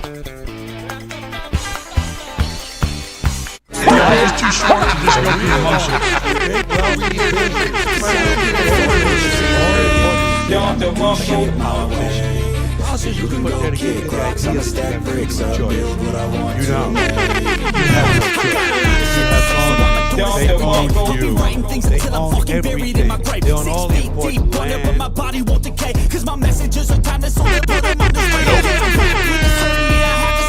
Life is too short to just go through the motions. So you can go kick rocks, I'ma stack bricks up, build what I want to. You have no choice. They own you. They own everything. They own all the important land. My body won't decay, cause my messages are timeless, so they put them on display.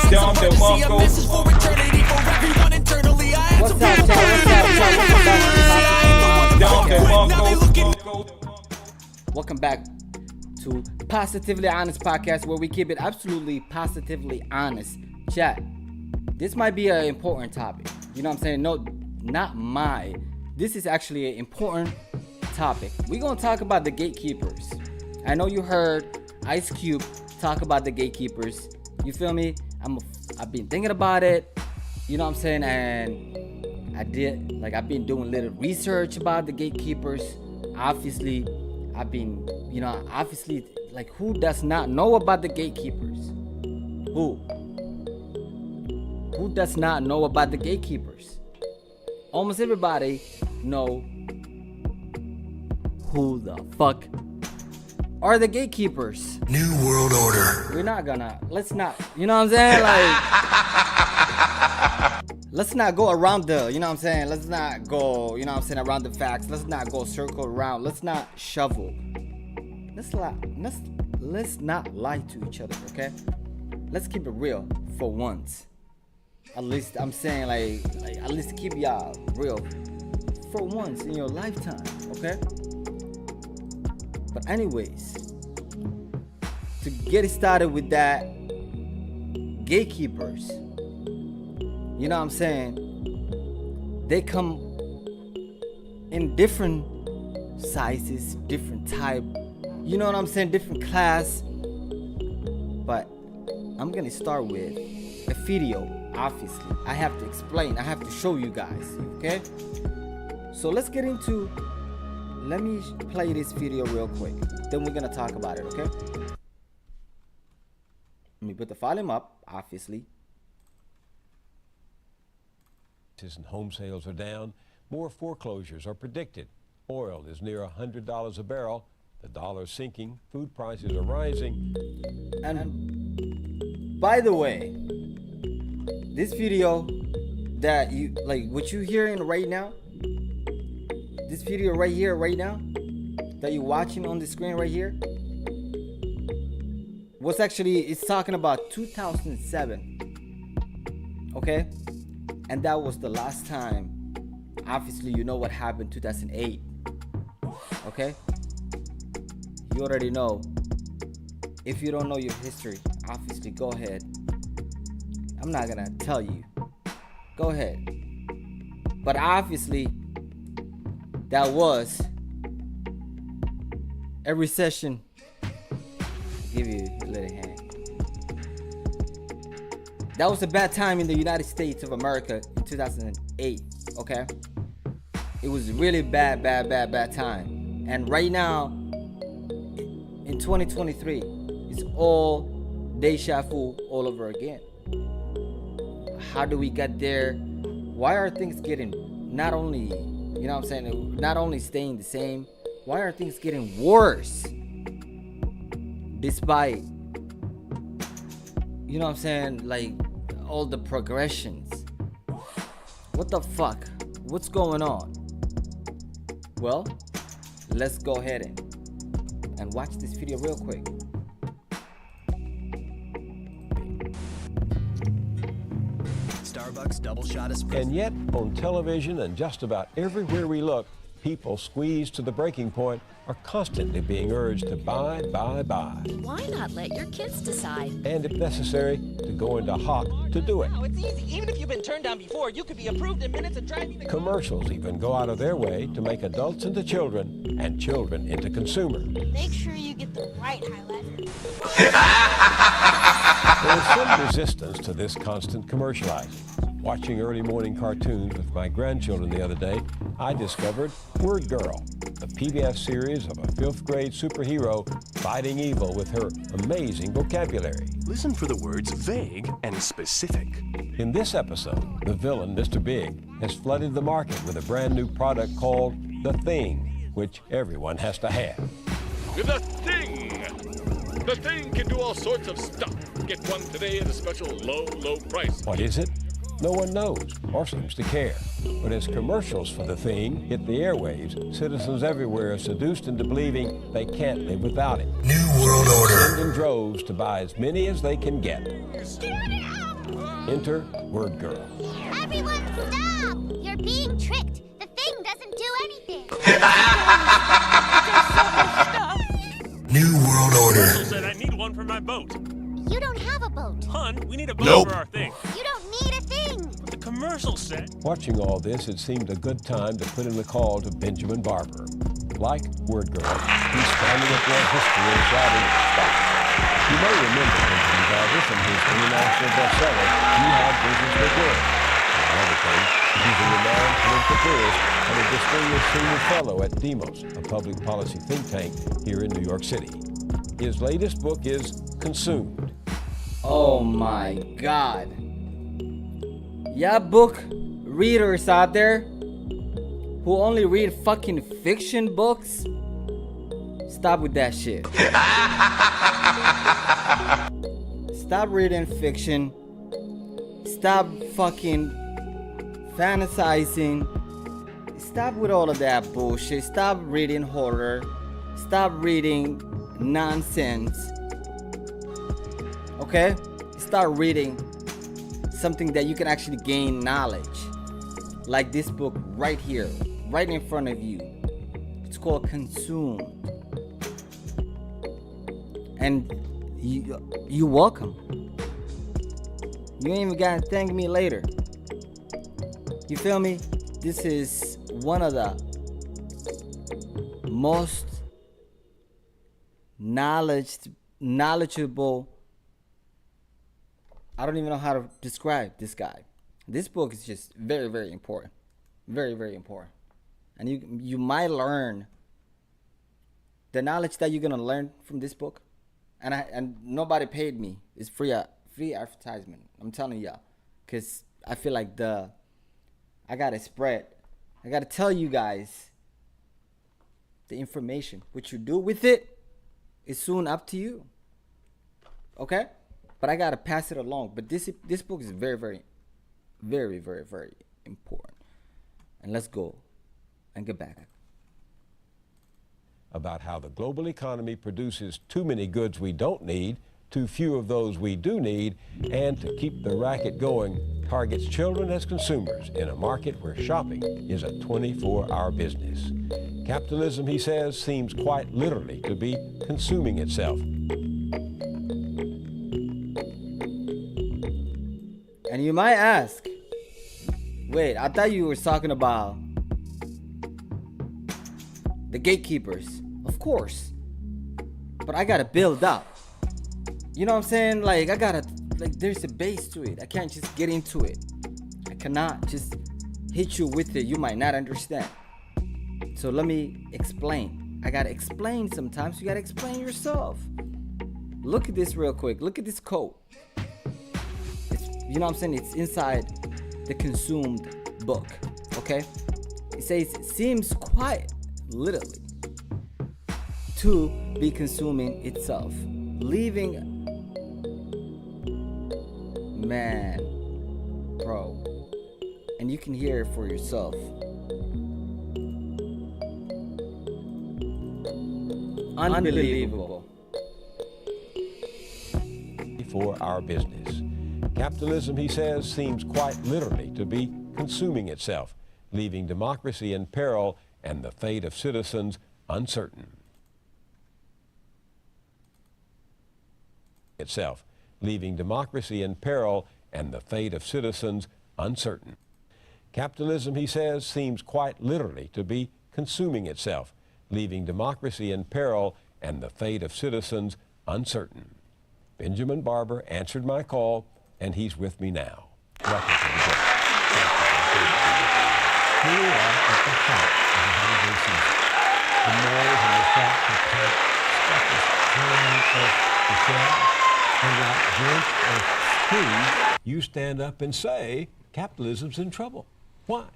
I have to see a message for eternity for everyone internally. I have to Welcome back to Positively Honest Podcast, where we keep it absolutely positively honest. Chat, this might be an important topic. You know what I'm saying? No, not my. This is actually an important topic. We're going to talk about the gatekeepers. I know you heard Ice Cube talk about the gatekeepers. You feel me? I've been thinking about it. You know what I'm saying? And I've been doing a little research about the gatekeepers. Obviously, like, who does not know about the gatekeepers? Who does not know about the gatekeepers? Almost everybody know who the fuck are the gatekeepers. New World Order. Let's not, you know what I'm saying? Like, let's not go around you know what I'm saying? Let's not go, you know what I'm saying, around the facts. Let's not go circle around. Let's not shovel. Let's not lie to each other, okay? Let's keep it real for once. At least I'm saying, like at least keep y'all real for once in your lifetime, okay? But anyways, to get it started with that, gatekeepers, you know what I'm saying? They come in different sizes, different type, you know what I'm saying, different class. But I'm gonna start with a video. Obviously, I have to explain, I have to show you guys, okay? So let me play this video real quick, then we're gonna talk about it, okay? Let me put the volume up, obviously. And home sales are down. More foreclosures are predicted. Oil is near $100 a barrel. The dollar's sinking. Food prices are rising. And by the way, this video that you like, what you hearing right now, this video right here, right now, that you're watching on the screen right here, it's talking about 2007. Okay? And that was the last time. Obviously, you know what happened 2008. Okay? You already know. If you don't know your history, obviously go ahead. I'm not gonna tell you. Go ahead. But obviously, that was a recession. I'll give you a little hand. That was a bad time in the United States of America in 2008, okay? It was really bad time. And right now, in 2023, it's all deja vu all over again. How do we get there? Why are things getting not only, you know what I'm saying, not only staying the same, why are things getting worse? Despite, you know what I'm saying, like, all the progressions. What the fuck? What's going on? Well, let's go ahead and watch this video real quick. Starbucks double shot espresso. And yet, on television and just about everywhere we look, people squeezed to the breaking point are constantly being urged to buy. Why not let your kids decide? And if necessary, to go into hock to do it. No, it's easy. Even if you've been turned down before, you could be approved in minutes of driving the car. Commercials even go out of their way to make adults into children and children into consumers. Make sure you get the right highlighter. There is some resistance to this constant commercializing. Watching early morning cartoons with my grandchildren the other day, I discovered Word Girl, the PBS series of a 5th grade superhero fighting evil with her amazing vocabulary. Listen for the words vague and specific. In this episode, the villain, Mr. Big, has flooded the market with a brand new product called The Thing, which everyone has to have. The Thing! The Thing can do all sorts of stuff. Get one today at a special low price. What is it? No one knows or seems to care. But as commercials for The Thing hit the airwaves, citizens everywhere are seduced into believing they can't live without it. New World Order. Send in droves to buy as many as they can get. Enter Word Girl. Everyone stop! You're being tricked. The thing doesn't do anything. New World Order. Said I need one for my boat. You don't have a boat. Hun, we need a boat for our thing. You don't need a thing. The commercial said. Watching all this, it seemed a good time to put in the call to Benjamin Barber. Like Word Girl, he's standing up their history and shouting, "Stop!" You may remember Benjamin Barber from his international bestseller, You Have Business with Good. Among other things, he's a renowned philanthropist and a distinguished senior fellow at Demos, a public policy think tank here in New York City. His latest book is Consumed. Oh my God. Yeah, book readers out there who only read fucking fiction books, stop with that shit. Stop reading fiction. Stop fucking fantasizing. Stop with all of that bullshit. Stop reading horror. Stop reading nonsense. Okay? Start reading something that you can actually gain knowledge. Like this book right here, right in front of you. It's called Consumed. And you welcome. You ain't even gotta thank me later. You feel me? This is one of the most knowledgeable. I don't even know how to describe this guy. This book is just very, very important. Very, very important. And you might learn the knowledge that you're gonna learn from this book. And nobody paid me. It's free advertisement. I'm telling y'all, cause I feel like I gotta spread. I gotta tell you guys the information. What you do with it is soon up to you. Okay? But I gotta pass it along. But this book is very, very, very, very, very important. And let's go and get back. About how the global economy produces too many goods we don't need, too few of those we do need, and to keep the racket going, targets children as consumers in a market where shopping is a 24-hour business. Capitalism, he says, seems quite literally to be consuming itself. And you might ask, wait, I thought you were talking about the gatekeepers. Of course. But I gotta build up. You know what I'm saying? Like, there's a base to it. I can't just get into it. I cannot just hit you with it. You might not understand. So let me explain. I gotta explain sometimes. You gotta explain yourself. Look at this real quick. Look at this quote. You know what I'm saying? It's inside the Consumed book. Okay? It says, seems quite literally to be consuming itself, leaving. Man, bro, and you can hear it for yourself. Unbelievable. For our business. Capitalism, he says, seems quite literally to be consuming itself, leaving democracy in peril and the fate of citizens uncertain. Itself, leaving democracy in peril and the fate of citizens uncertain. Capitalism, he says, seems quite literally to be consuming itself, leaving democracy in peril and the fate of citizens uncertain. Benjamin Barber answered my call, and he's with me now. Welcome to the book. Here we are at the heart of the holiday season. The noise and the fact that stuff is pouring off the shelves. And like Grinch or Scrooge, you stand up and say, capitalism's in trouble. Why?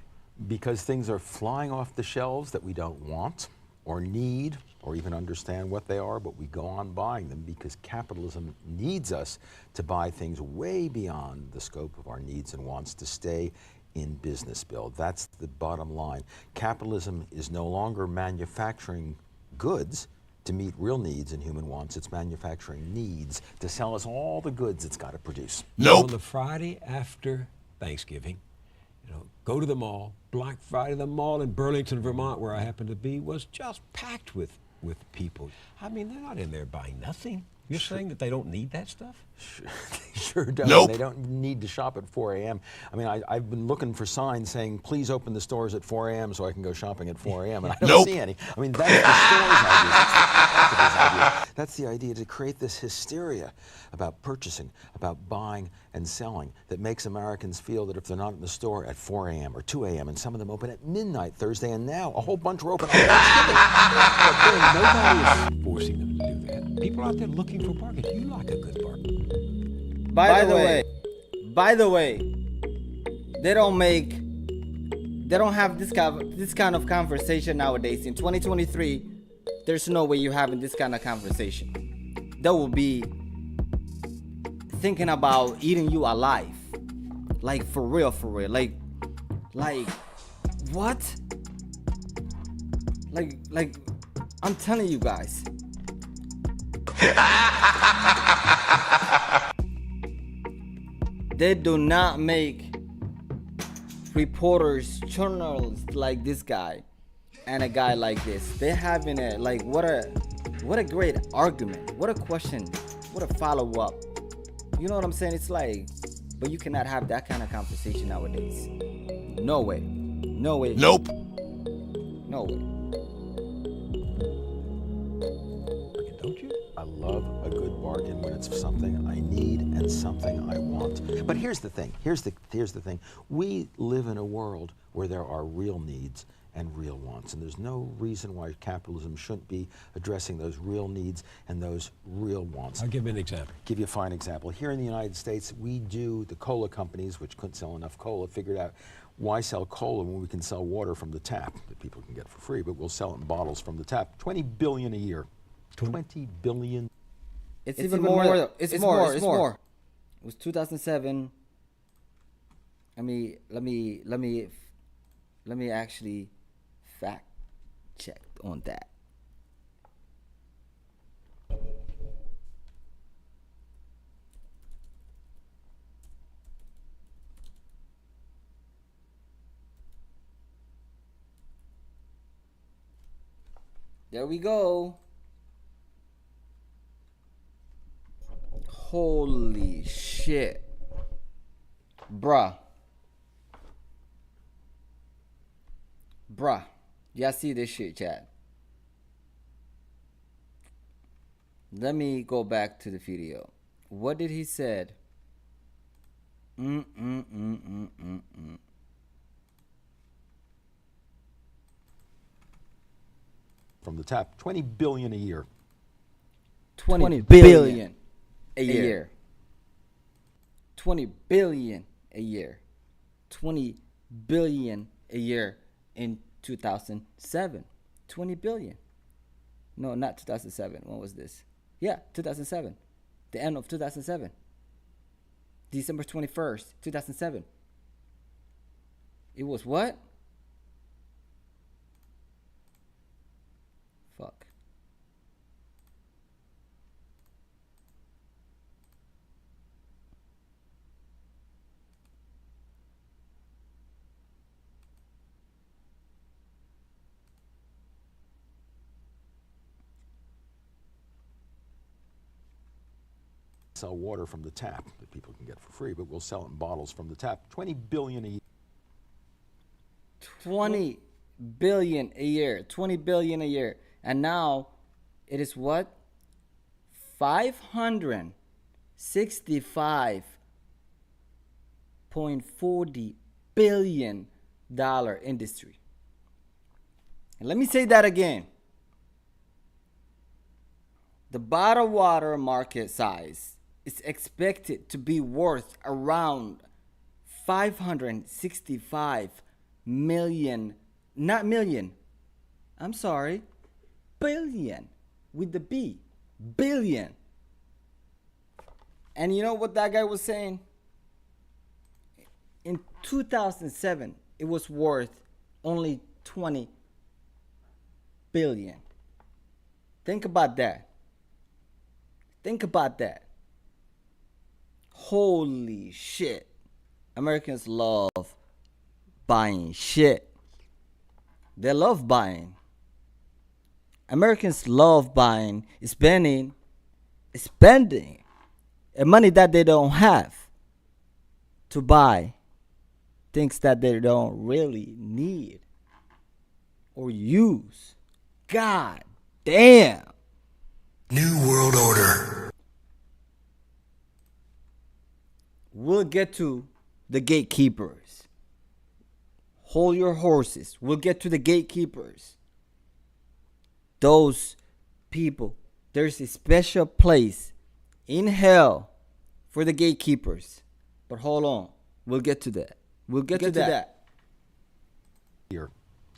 Because things are flying off the shelves that we don't want or need or even understand what they are, but we go on buying them because capitalism needs us to buy things way beyond the scope of our needs and wants to stay in business, Bill. That's the bottom line. Capitalism is no longer manufacturing goods to meet real needs and human wants. It's manufacturing needs to sell us all the goods it's got to produce. On the Friday after Thanksgiving, go to the mall. Black Friday, the mall in Burlington, Vermont, where I happen to be, was just packed with people. I mean, they're not in there buying nothing. You're saying that they don't need that stuff? They sure don't. They don't need to shop at 4 a.m. I mean, I've been looking for signs saying, please open the stores at 4 a.m. so I can go shopping at 4 a.m. and I don't see any. I mean, that's the store's idea. That's the idea. That's the idea, to create this hysteria about purchasing, about buying and selling that makes Americans feel that if they're not in the store at 4 a.m. or 2 a.m. and some of them open at midnight Thursday, and now a whole bunch are open on Thanksgiving. But nobody is forcing them to do that. People out there looking for bargains. You like a good bargain. By the way, they don't have this kind of conversation nowadays. In 2023, there's no way you're having this kind of conversation. That will be thinking about eating you alive. Like, for real. Like, what? Like, I'm telling you guys. They do not make reporters, journalists like this guy and a guy like this. They're having a, like, what a great argument. What a question. What a follow-up. You know what I'm saying? It's like, but you cannot have that kind of conversation nowadays. No way. No way. Nope. No way. Don't you? I love a good bargain when it's something I need and something I want. But here's the thing. Here's the thing. We live in a world where there are real needs and real wants, and there's no reason why capitalism shouldn't be addressing those real needs and those real wants. I'll give you an example. Give you a fine example. Here in the United States, the cola companies, which couldn't sell enough cola, figured out, why sell cola when we can sell water from the tap that people can get for free, but we'll sell it in bottles from the tap. 20 billion a year. 20 billion. It's even more. It's more. It was 2007. Let me actually fact check on that. There we go. Holy shit. Bruh. Y'all see this shit, chat? Let me go back to the video. What did he said? From the tap. 20 billion a year. 20 billion a year. 20 billion a year. 20 billion a year in 2007. 20 billion. No, not 2007. When was this? Yeah, 2007. The end of 2007. December 21st, 2007. It was what? Fuck. Sell water from the tap that people can get for free, but we'll sell it in bottles from the tap. 20 billion a year. 20 billion a year. 20 billion a year. And now it is what? $565.40 billion industry. And let me say that again. The bottled water market size is expected to be worth around 565 million, not million, I'm sorry, billion with the B, billion. And you know what that guy was saying? In 2007, it was worth only 20 billion. Think about that. Think about that. Holy shit. Americans love buying shit. They love buying. Americans love buying, spending money that they don't have to buy things that they don't really need or use. God damn. New World Order. We'll get to the gatekeepers. Hold your horses. We'll get to the gatekeepers. Those people, there's a special place in hell for the gatekeepers. But hold on. We'll get to that. We'll get to that. Here,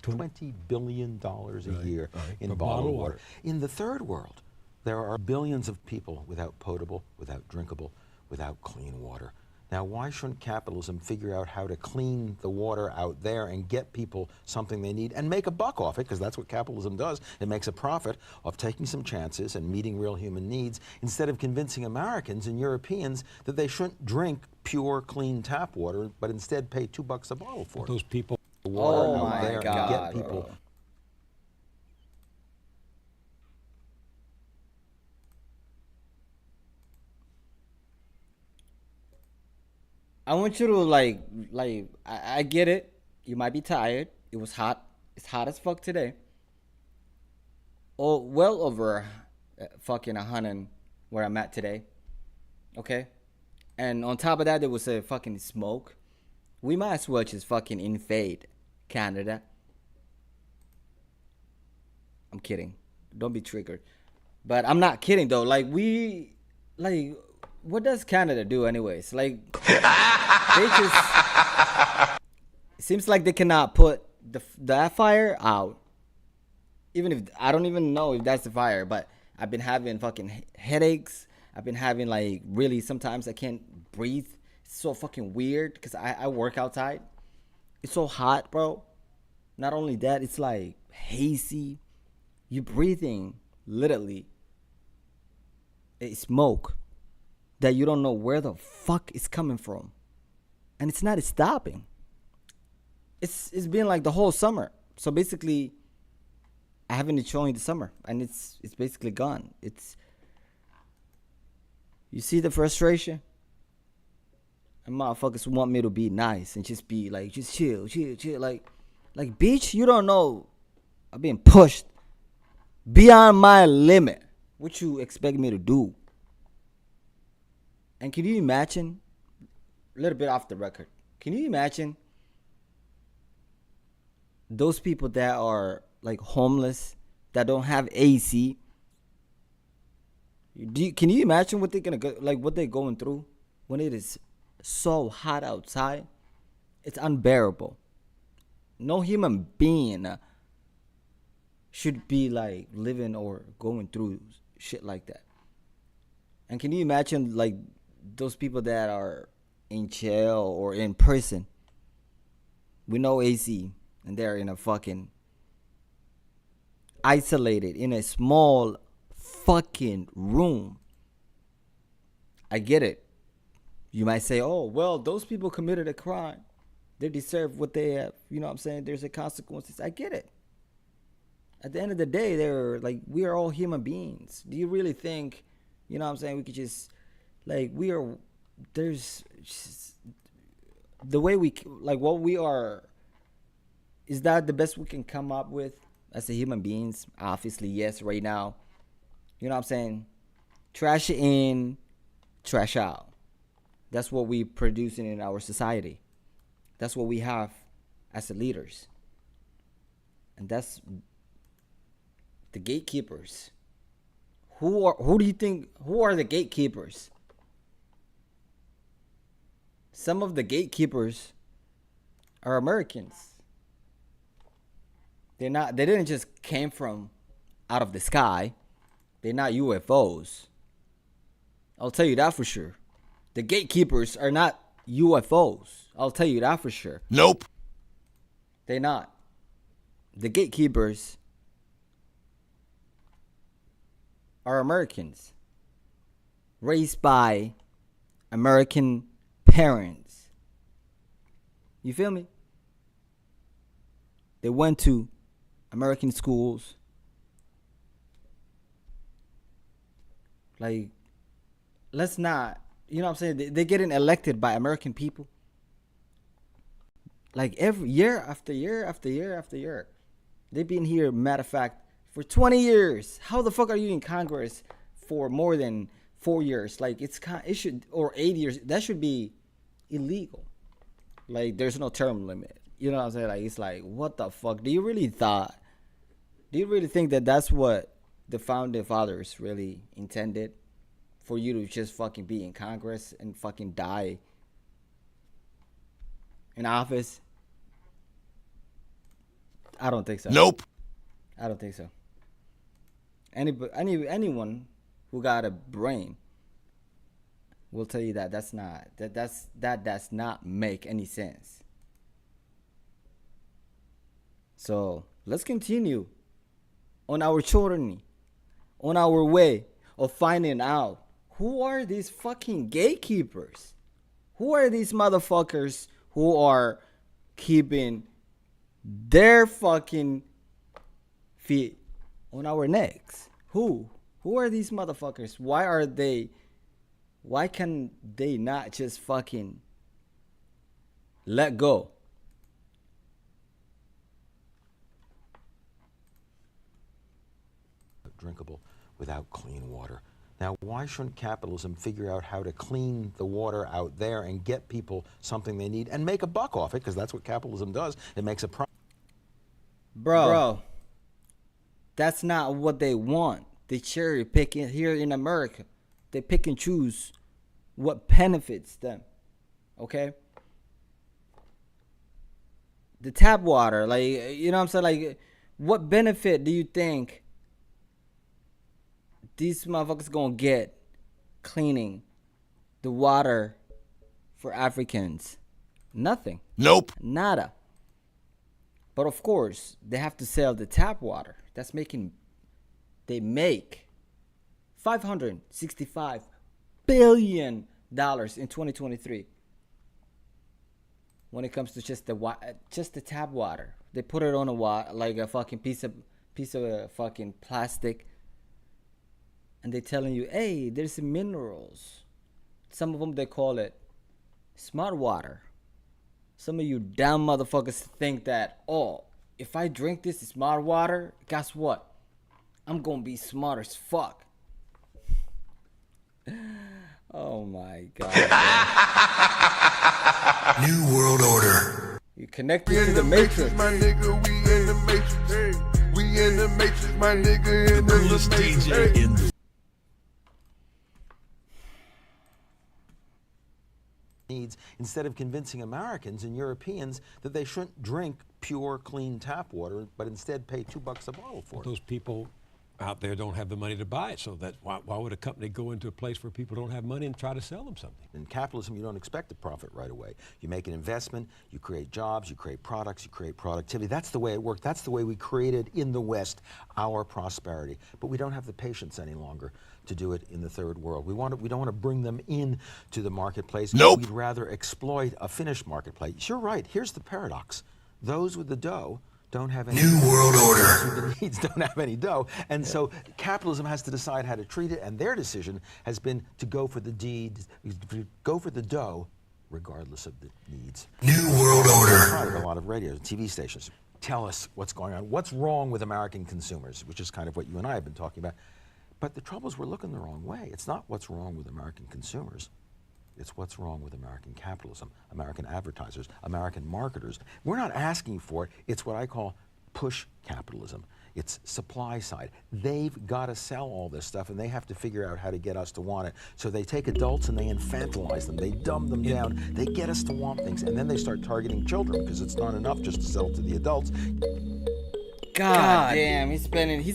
$20 billion a year in For bottled water. In the third world, there are billions of people without potable, without drinkable, without clean water. Now, why shouldn't capitalism figure out how to clean the water out there and get people something they need and make a buck off it? Because that's what capitalism does. It makes a profit of taking some chances and meeting real human needs instead of convincing Americans and Europeans that they shouldn't drink pure, clean tap water, but instead pay $2 a bottle for it. Those people. The water Oh out my there God, and get people. bro. I want you to I get it. You might be tired. It was hot. It's hot as fuck today. Oh, well over fucking 100 where I'm at today. Okay? And on top of that, there was a fucking smoke. We might as well just fucking invade Canada. I'm kidding. Don't be triggered. But I'm not kidding though. What does Canada do anyways? Like, they just, it seems like they cannot put that fire out. Even if, I don't even know if that's the fire, but I've been having fucking headaches. I've been having really, sometimes I can't breathe. It's so fucking weird because I work outside. It's so hot, bro. Not only that, it's like hazy. You're breathing literally a smoke that you don't know where the fuck it's coming from. And it's not stopping. It's been like the whole summer. So basically, I haven't enjoyed the summer. And it's basically gone. You see the frustration? And motherfuckers want me to be nice and just be like, just chill. Like, bitch, you don't know. I've been pushed beyond my limit. What you expect me to do? And can you imagine, a little bit off the record, can you imagine those people that are like homeless, that don't have AC? Can you imagine what they're gonna go, like what they're going through when it is so hot outside? It's unbearable. No human being should be like living or going through shit like that. And can you imagine like those people that are in jail or in prison with no AC and they're in a fucking isolated in a small fucking room? I get it. You might say, oh, well, those people committed a crime. They deserve what they have. You know what I'm saying? There's a consequences. I get it. At the end of the day, they're like, we are all human beings. Do you really think, you know what I'm saying, we could just, like, there's just, the way we, like, what we are, is that the best we can come up with as a human beings? Obviously, yes, right now. You know what I'm saying? Trash in, trash out. That's what we producing in our society. That's what we have as the leaders. And that's the gatekeepers. Who are the gatekeepers? some of the gatekeepers are Americans. They didn't just came from out of the sky. They're not UFOs. I'll tell you that for sure. The gatekeepers are not UFOs. I'll tell you that for sure. Nope. They're not. The gatekeepers are Americans, raised by American parents. You feel me? They went to American schools. Like, let's not, you know what I'm saying? They're getting elected by American people. Like every year after year after year after year. They've been here, matter of fact, for 20 years. How the fuck are you in Congress for more than 4 years? Like, it should, or 8 years. That should be illegal. Like, there's no term limit. You know what I'm saying? Like, it's like, what the fuck? Do you really think that that's what the founding fathers really intended? For you to just fucking be in Congress and fucking die in office? I don't think so. Nope. I don't think so. Anyone who got a brain will tell you that that does not make any sense. So let's continue on our journey, on our way of finding out who are these fucking gatekeepers. Who are these motherfuckers who are keeping their fucking feet on our necks? Who are these motherfuckers? Why can they not just fucking let go? Drinkable without clean water. Now, why shouldn't capitalism figure out how to clean the water out there and get people something they need and make a buck off it? Because that's what capitalism does. It makes a profit. Bro, that's not what they want. They cherry pick it here in America. They pick and choose what benefits them. Okay? The tap water, like, you know what I'm saying? Like, what benefit do you think these motherfuckers gonna get cleaning the water for Africans? Nothing. Nope. Nada. But of course, they have to sell the tap water. They make $565 billion in 2023 when it comes to just the tap water. They put it on like a fucking piece of fucking plastic. And they're telling you, hey, there's minerals. Some of them, they call it smart water. Some of you dumb motherfuckers think that, oh, if I drink this smart water, guess what? I'm going to be smart as fuck. Oh, my God. New World Order. You connected to the Matrix. My nigga, we in the Matrix. Hey. We in the Matrix, my nigga, in the Matrix. Hey. Needs, instead of convincing Americans and Europeans that they shouldn't drink pure, clean tap water, but instead pay $2 a bottle for it. Those people out there don't have the money to buy it, so that why would a company go into a place where people don't have money and try to sell them something? In capitalism, you don't expect a profit right away. You make an investment, you create jobs, you create products, you create productivity. That's the way it worked. That's the way we created in the West our prosperity. But we don't have the patience any longer to do it in the third world. We don't want to bring them in to the marketplace. Nope. We'd rather exploit a finished marketplace. You're right. Here's the paradox. Those with the dough don't have any New World Order. Those with the needs don't have any dough. And so capitalism has to decide how to treat it, and their decision has been to go for the go for the dough regardless of the needs. New World Order. A lot of radio and TV stations tell us what's going on. What's wrong with American consumers, which is kind of what you and I have been talking about. But the trouble is we're looking the wrong way. It's not what's wrong with American consumers. It's what's wrong with American capitalism, American advertisers, American marketers. We're not asking for it. It's what I call push capitalism. It's supply side. They've got to sell all this stuff, and they have to figure out how to get us to want it. So they take adults and they infantilize them. They dumb them down. They get us to want things, and then they start targeting children because it's not enough just to sell to the adults. God damn, he's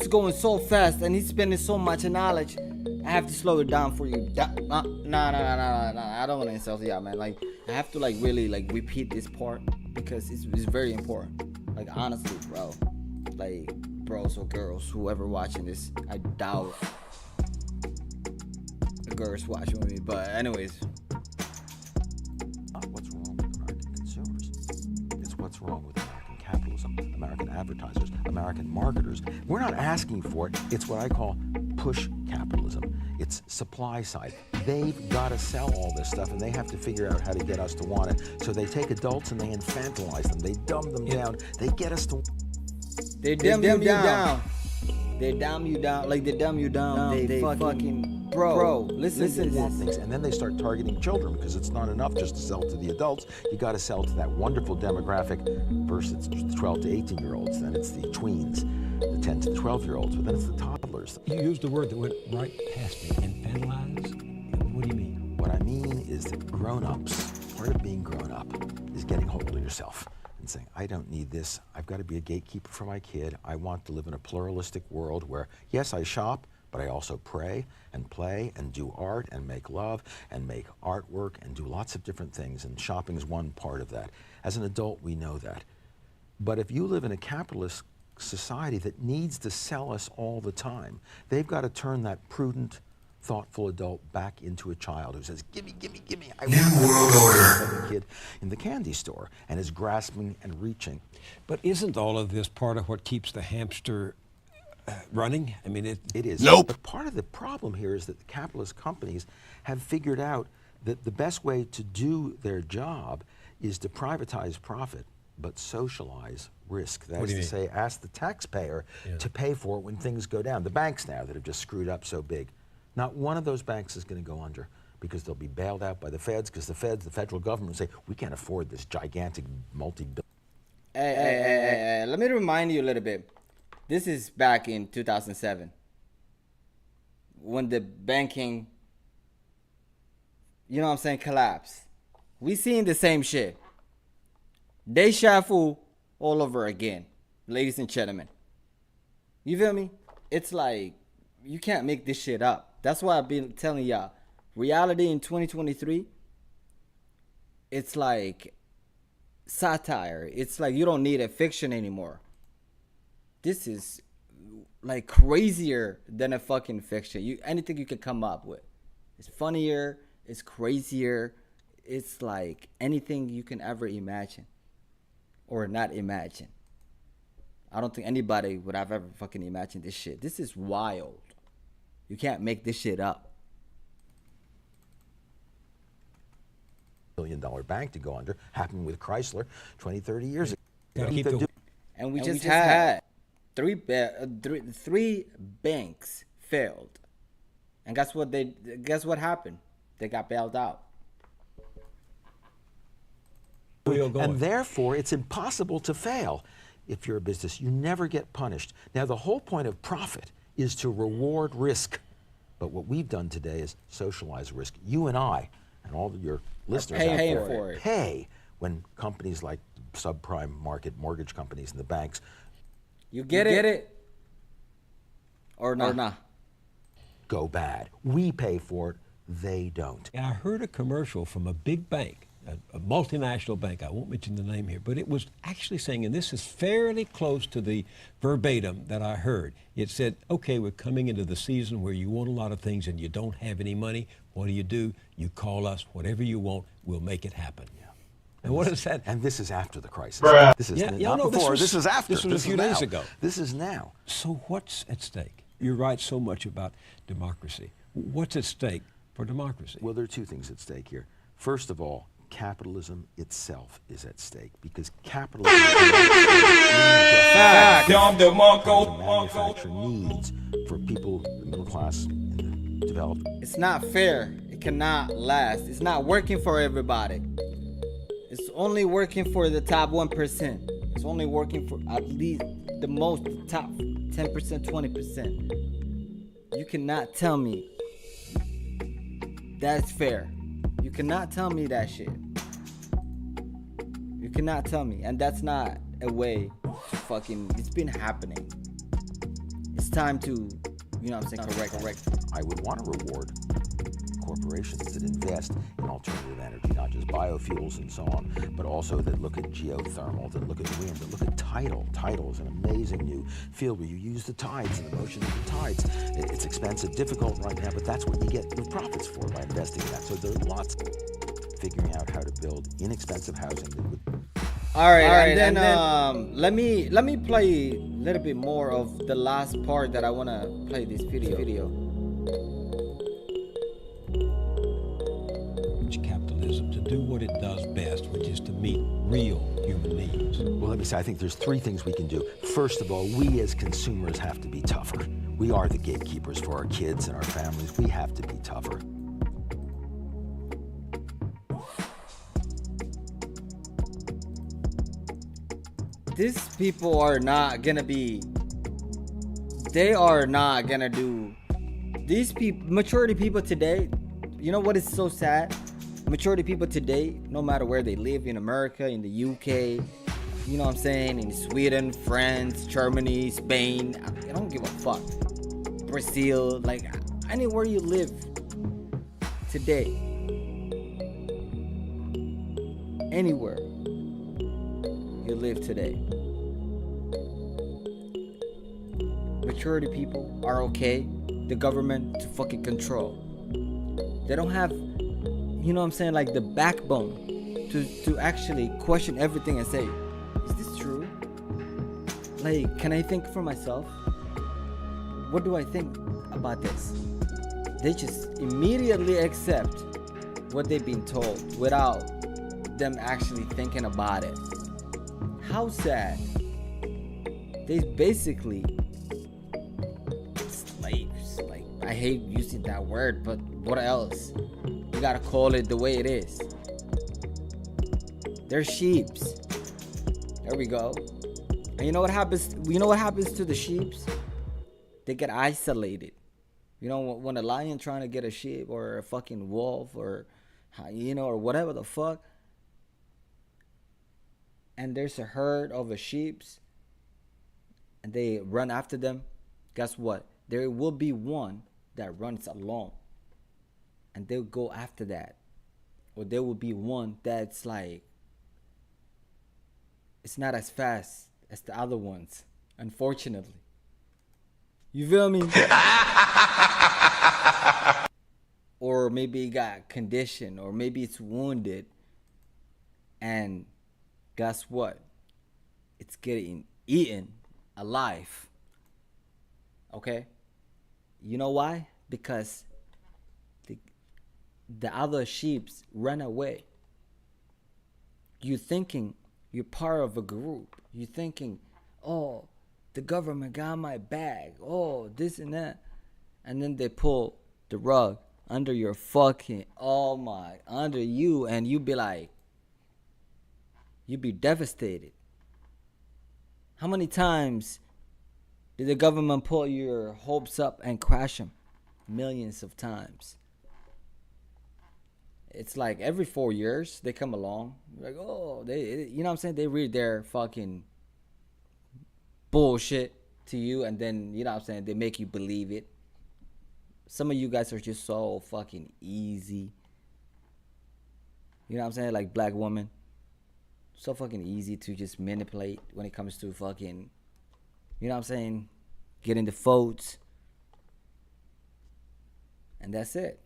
going so fast, and he's spending so much knowledge. I have to slow it down for you. Nah, I don't want to insult y'all, man. Like, I have to, like, really, like, repeat this part because it's very important. Like, honestly, bro. Like, bros or girls, whoever watching this, I doubt the girls watching with me. But anyways, what's wrong with American consumers? It's what's wrong with American capitalism, American advertisers, American marketers. We're not asking for it. It's what I call push capitalism. It's supply side. They've got to sell all this stuff, and they have to figure out how to get us to want it. So they take adults and they infantilize them. They dumb them down. They get us to... They dumb you down. They dumb you down. Like, they dumb you down. They fucking... Bro, listen to this. Things, and then they start targeting children because it's not enough just to sell to the adults. You got to sell to that wonderful demographic. First, it's 12 to 18-year-olds. Then it's the tweens, the 10 to 12-year-olds. But then it's the toddlers. You used a word that went right past me. Infantilize? What do you mean? What I mean is that grown-ups, part of being grown up is getting hold of yourself and saying, I don't need this. I've got to be a gatekeeper for my kid. I want to live in a pluralistic world where, yes, I shop, but I also pray and play and do art and make love and make artwork and do lots of different things, and shopping is one part of that. As an adult, we know that. But if you live in a capitalist society that needs to sell us all the time, they've got to turn that prudent, thoughtful adult back into a child who says, gimme, gimme, gimme. I New World Order. The kid in the candy store and is grasping and reaching. But isn't all of this part of what keeps the hamster running? I mean, it is. Nope. But part of the problem here is that the capitalist companies have figured out that the best way to do their job is to privatize profit, but socialize risk. That is to say, ask the taxpayer to pay for it when things go down. The banks now that have just screwed up so big, not one of those banks is going to go under because they'll be bailed out by the feds, because the feds, the federal government, say, we can't afford this gigantic multi-billion. Hey, let me remind you a little bit. This is back in 2007 when the banking, you know what I'm saying, collapsed. We seen the same shit. They shuffle all over again, ladies and gentlemen. You feel me? It's like, you can't make this shit up. That's why I've been telling y'all, reality in 2023, it's like satire. It's like you don't need a fiction anymore. This is like crazier than a fucking fiction. Anything you can come up with. It's funnier, it's crazier, it's like anything you can ever imagine. Or not imagine. I don't think anybody would have ever fucking imagined this shit. This is wild. You can't make this shit up. $1 billion bank to go under happened with Chrysler 20, 30 years ago. And we just had three banks failed. And guess what happened? They got bailed out. And therefore, it's impossible to fail if you're a business. You never get punished. Now, the whole point of profit is to reward risk. But what we've done today is socialize risk. You and I, and all of your listeners paying for it. Pay when companies like subprime market mortgage companies and the banks. You get it? Or not? Go bad. We pay for it. They don't. I heard a commercial from a big bank, a multinational bank. I won't mention the name here, but it was actually saying, and this is fairly close to the verbatim that I heard. It said, okay, we're coming into the season where you want a lot of things and you don't have any money. What do? You call us. Whatever you want, we'll make it happen. Yeah. And what is that? And this is after the crisis. This is not before. This is after. This was a few days ago. This is now. So what's at stake? You write so much about democracy. What's at stake for democracy? Well, there are two things at stake here. First of all, capitalism itself is at stake because capitalism manufacture needs for people, the middle class, and the developed. It's not fair. It cannot last. It's not working for everybody. It's only working for the top 1%. It's only working for at least the most, the top 10%, 20%. You cannot tell me that's fair. You cannot tell me that shit. You cannot tell me. And that's not a way to fucking, it's been happening. It's time to, you know what I'm saying, correct. I would want to reward corporations that invest in alternative energy, not just biofuels and so on, but also that look at geothermal, that look at wind, that look at tidal. Tidal is an amazing new field where you use the tides and the motion of the tides. It's expensive, difficult right now, but that's what you get the profits for by investing in that. So there are lots figuring out how to build inexpensive housing that would. All right, and then let me play a little bit more of the last part that I want to play this video. Capitalism to do what it does best, which is to meet real human needs. Well, let me say, I think there's three things we can do. First of all, we as consumers have to be tougher. We are the gatekeepers for our kids and our families. We have to be tougher. These people are not gonna be, they are not gonna do, these people, majority people today, you know what is so sad? Majority people today, no matter where they live, in America, in the UK, you know what I'm saying, in Sweden, France, Germany, Spain, I don't give a fuck. Brazil, like anywhere you live today, anywhere you live today, majority people are okay the government to fucking control. They don't have, you know what I'm saying, like the backbone to actually question everything and say, is this true? Like, can I think for myself? What do I think about this? They just immediately accept what they've been told without them actually thinking about it. How sad. They basically slaves. Like, I hate using that word, but what else? You gotta call it the way it is. They're sheeps. There we go. And you know what happens? You know what happens to the sheeps? They get isolated. You know, when a lion trying to get a sheep or a fucking wolf or hyena or whatever the fuck, and there's a herd of a sheeps and they run after them, guess what? There will be one that runs alone and they'll go after that. Or there will be one that's like, it's not as fast as the other ones, unfortunately. You feel me? Or maybe it got conditioned, or maybe it's wounded, and guess what? It's getting eaten alive. Okay? You know why? Because the other sheeps run away. You're thinking you're part of a group. You're thinking, oh, the government got my bag. Oh, this and that. And then they pull the rug under your fucking, under you, and you be like, you'd be devastated. How many times did the government pull your hopes up and crash them? Millions of times. It's like every 4 years they come along. Like, oh, you know what I'm saying? They read their fucking bullshit to you, and then, you know what I'm saying, they make you believe it. Some of you guys are just so fucking easy. You know what I'm saying? Like black woman. So fucking easy to just manipulate when it comes to fucking, you know what I'm saying, getting the votes. And that's it.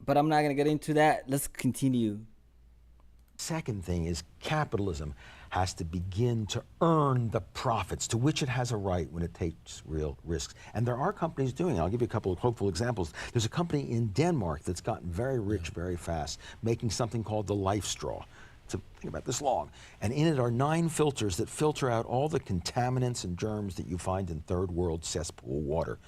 But I'm not going to get into that. Let's continue. Second thing is capitalism has to begin to earn the profits to which it has a right when it takes real risks. And there are companies doing it. I'll give you a couple of hopeful examples. There's a company in Denmark that's gotten very rich very fast, making something called the Life Straw. So think about this long. And in it are 9 filters that filter out all the contaminants and germs that you find in third world cesspool water.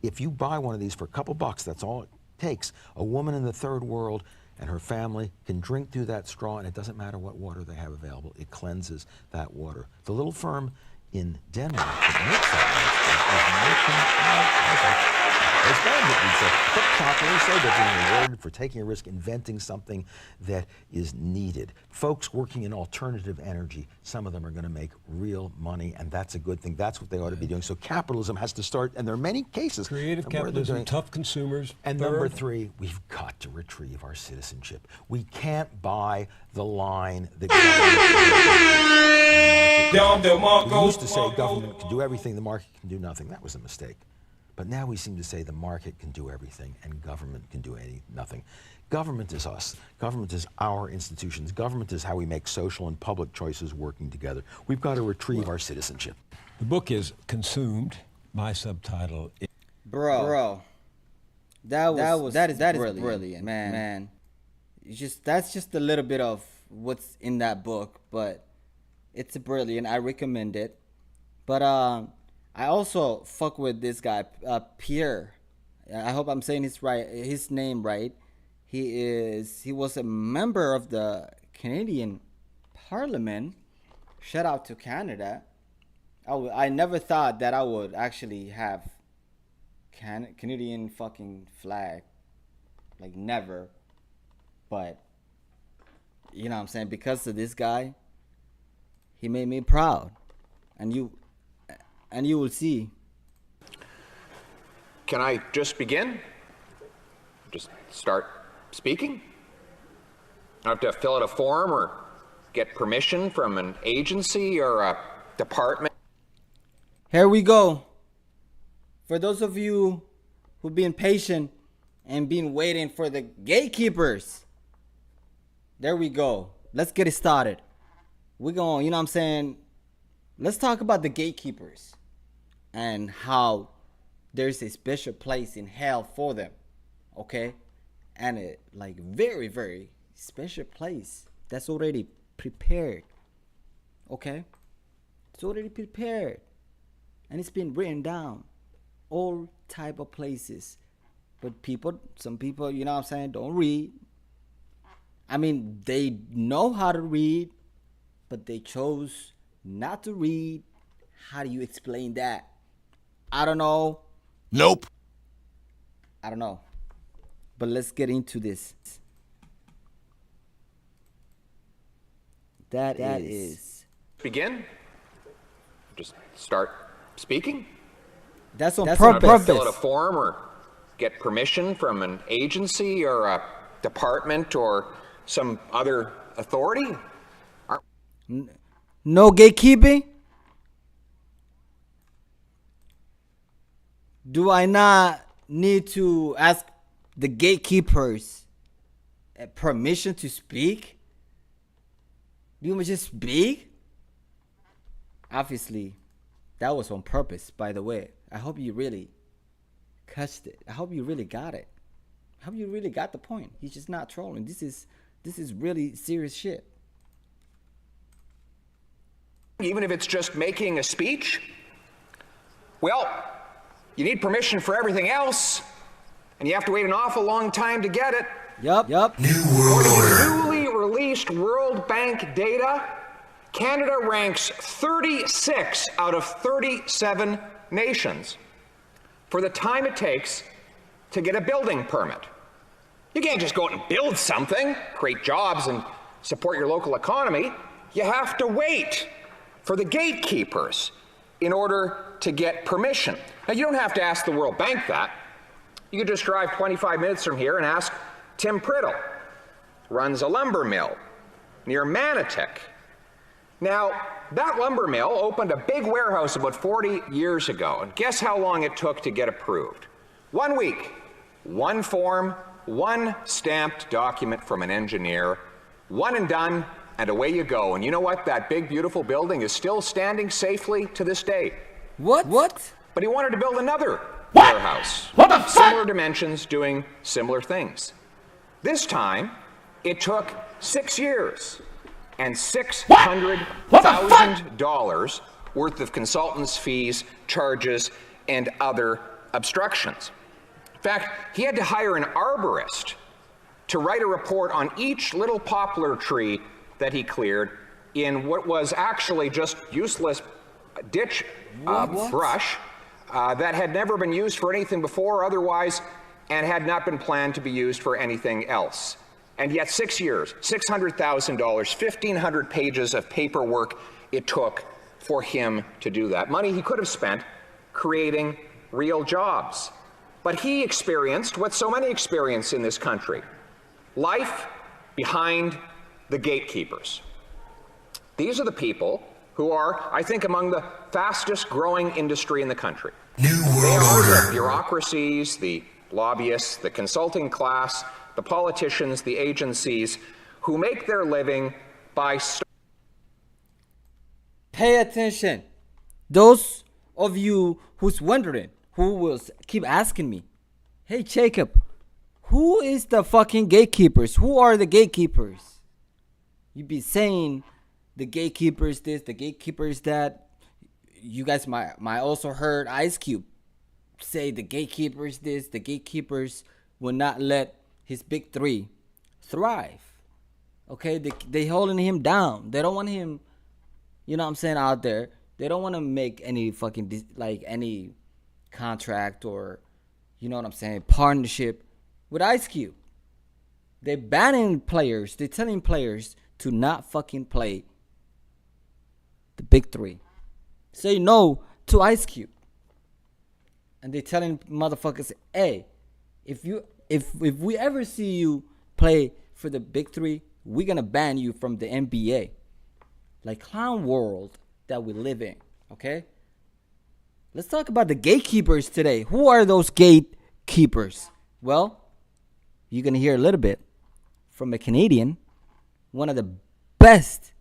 If you buy one of these for a couple bucks, that's all it takes. A woman in the third world and her family can drink through that straw, and it doesn't matter what water they have available. It cleanses that water. The little firm in Denmark that makes that it's bad that we say, but properly so, they're being rewarded for taking a risk, inventing something that is needed. Folks working in alternative energy, some of them are going to make real money, and that's a good thing. That's what they ought to be doing. So capitalism has to start, and there are many cases. Creative capitalism, tough consumers. And number three, we've got to retrieve our citizenship. We can't buy the line that government we used to say government can do everything, the market can do nothing. That was a mistake. But now we seem to say the market can do everything and government can do nothing. Government is us. Government is our institutions. Government is how we make social and public choices working together. We've got to retrieve our citizenship. The book is Consumed. My subtitle is... Bro. That is brilliant, man. That's just a little bit of what's in that book, but it's brilliant. I recommend it. But I also fuck with this guy, Pierre. I hope I'm saying his name right. He was a member of the Canadian Parliament. Shout out to Canada. I never thought that I would actually have Canadian fucking flag. Like, never. But, you know what I'm saying? Because of this guy, he made me proud. And you will see. Can I just begin? Just start speaking? I don't have to fill out a form or get permission from an agency or a department. Here we go. For those of you who've been patient and been waiting for the gatekeepers, there we go. Let's get it started. We're going, you know what I'm saying? Let's talk about the gatekeepers and how there's a special place in hell for them, okay? And a like very, very special place that's already prepared, okay? It's already prepared, and it's been written down, all type of places. But some people, you know what I'm saying, don't read. I mean, they know how to read, but they chose not to read. How do you explain that? I don't know. Nope. I don't know. But let's get into this. That is. Begin? Just start speaking? That's on purpose. I don't have to fill out a purpose. form or get permission from an agency or a department or some other authority? No gatekeeping? Do I not need to ask the gatekeepers permission to speak? Do you just speak? Obviously, that was on purpose, by the way. I hope you really catched it. I hope you really got it. I hope you really got the point. He's just not trolling. This is really serious shit. Even if it's just making a speech? Well, you need permission for everything else, and you have to wait an awful long time to get it. Yup. New World Order. Newly released World Bank data, Canada ranks 36 out of 37 nations for the time it takes to get a building permit. You can't just go out and build something, create jobs, and support your local economy. You have to wait for the gatekeepers in order to get permission. Now, you don't have to ask the World Bank that. You could just drive 25 minutes from here and ask Tim Priddle, runs a lumber mill near Manotick. Now, that lumber mill opened a big warehouse about 40 years ago, and guess how long it took to get approved? 1 week, one form, one stamped document from an engineer, one and done, and away you go. And you know what? That big, beautiful building is still standing safely to this day. What? But he wanted to build another warehouse. What the fuck? Similar dimensions, doing similar things. This time, it took 6 years and $600,000 worth of consultants' fees, charges, and other obstructions. In fact, he had to hire an arborist to write a report on each little poplar tree that he cleared in what was actually just useless ditch brush that had never been used for anything before or otherwise, and had not been planned to be used for anything else. And yet 6 years, $600,000, 1,500 pages of paperwork it took for him to do that. Money he could have spent creating real jobs. But he experienced what so many experience in this country: life behind the gatekeepers. These are the people who are, I think, among the fastest growing industry in the country. They are the bureaucracies, the lobbyists, the consulting class, the politicians, the agencies who make their living by... Pay attention. Those of you who's wondering, who will keep asking me, hey Jacob, who is the fucking gatekeepers? Who are the gatekeepers? You be saying the gatekeepers this, the gatekeepers that. You guys might also heard Ice Cube say the gatekeepers this, the gatekeepers will not let his big three thrive. Okay, they holding him down. They don't want him, you know what I'm saying, out there. They don't want to make any fucking, like, any contract or, you know what I'm saying, partnership with Ice Cube. They're banning players. They're telling players to not fucking play the big three. Say no to Ice Cube. And they're telling motherfuckers, hey, if we ever see you play for the big three, we're gonna ban you from the NBA. Like, clown world that we live in, okay? Let's talk about the gatekeepers today. Who are those gatekeepers? Well, you're gonna hear a little bit from a Canadian, one of the best,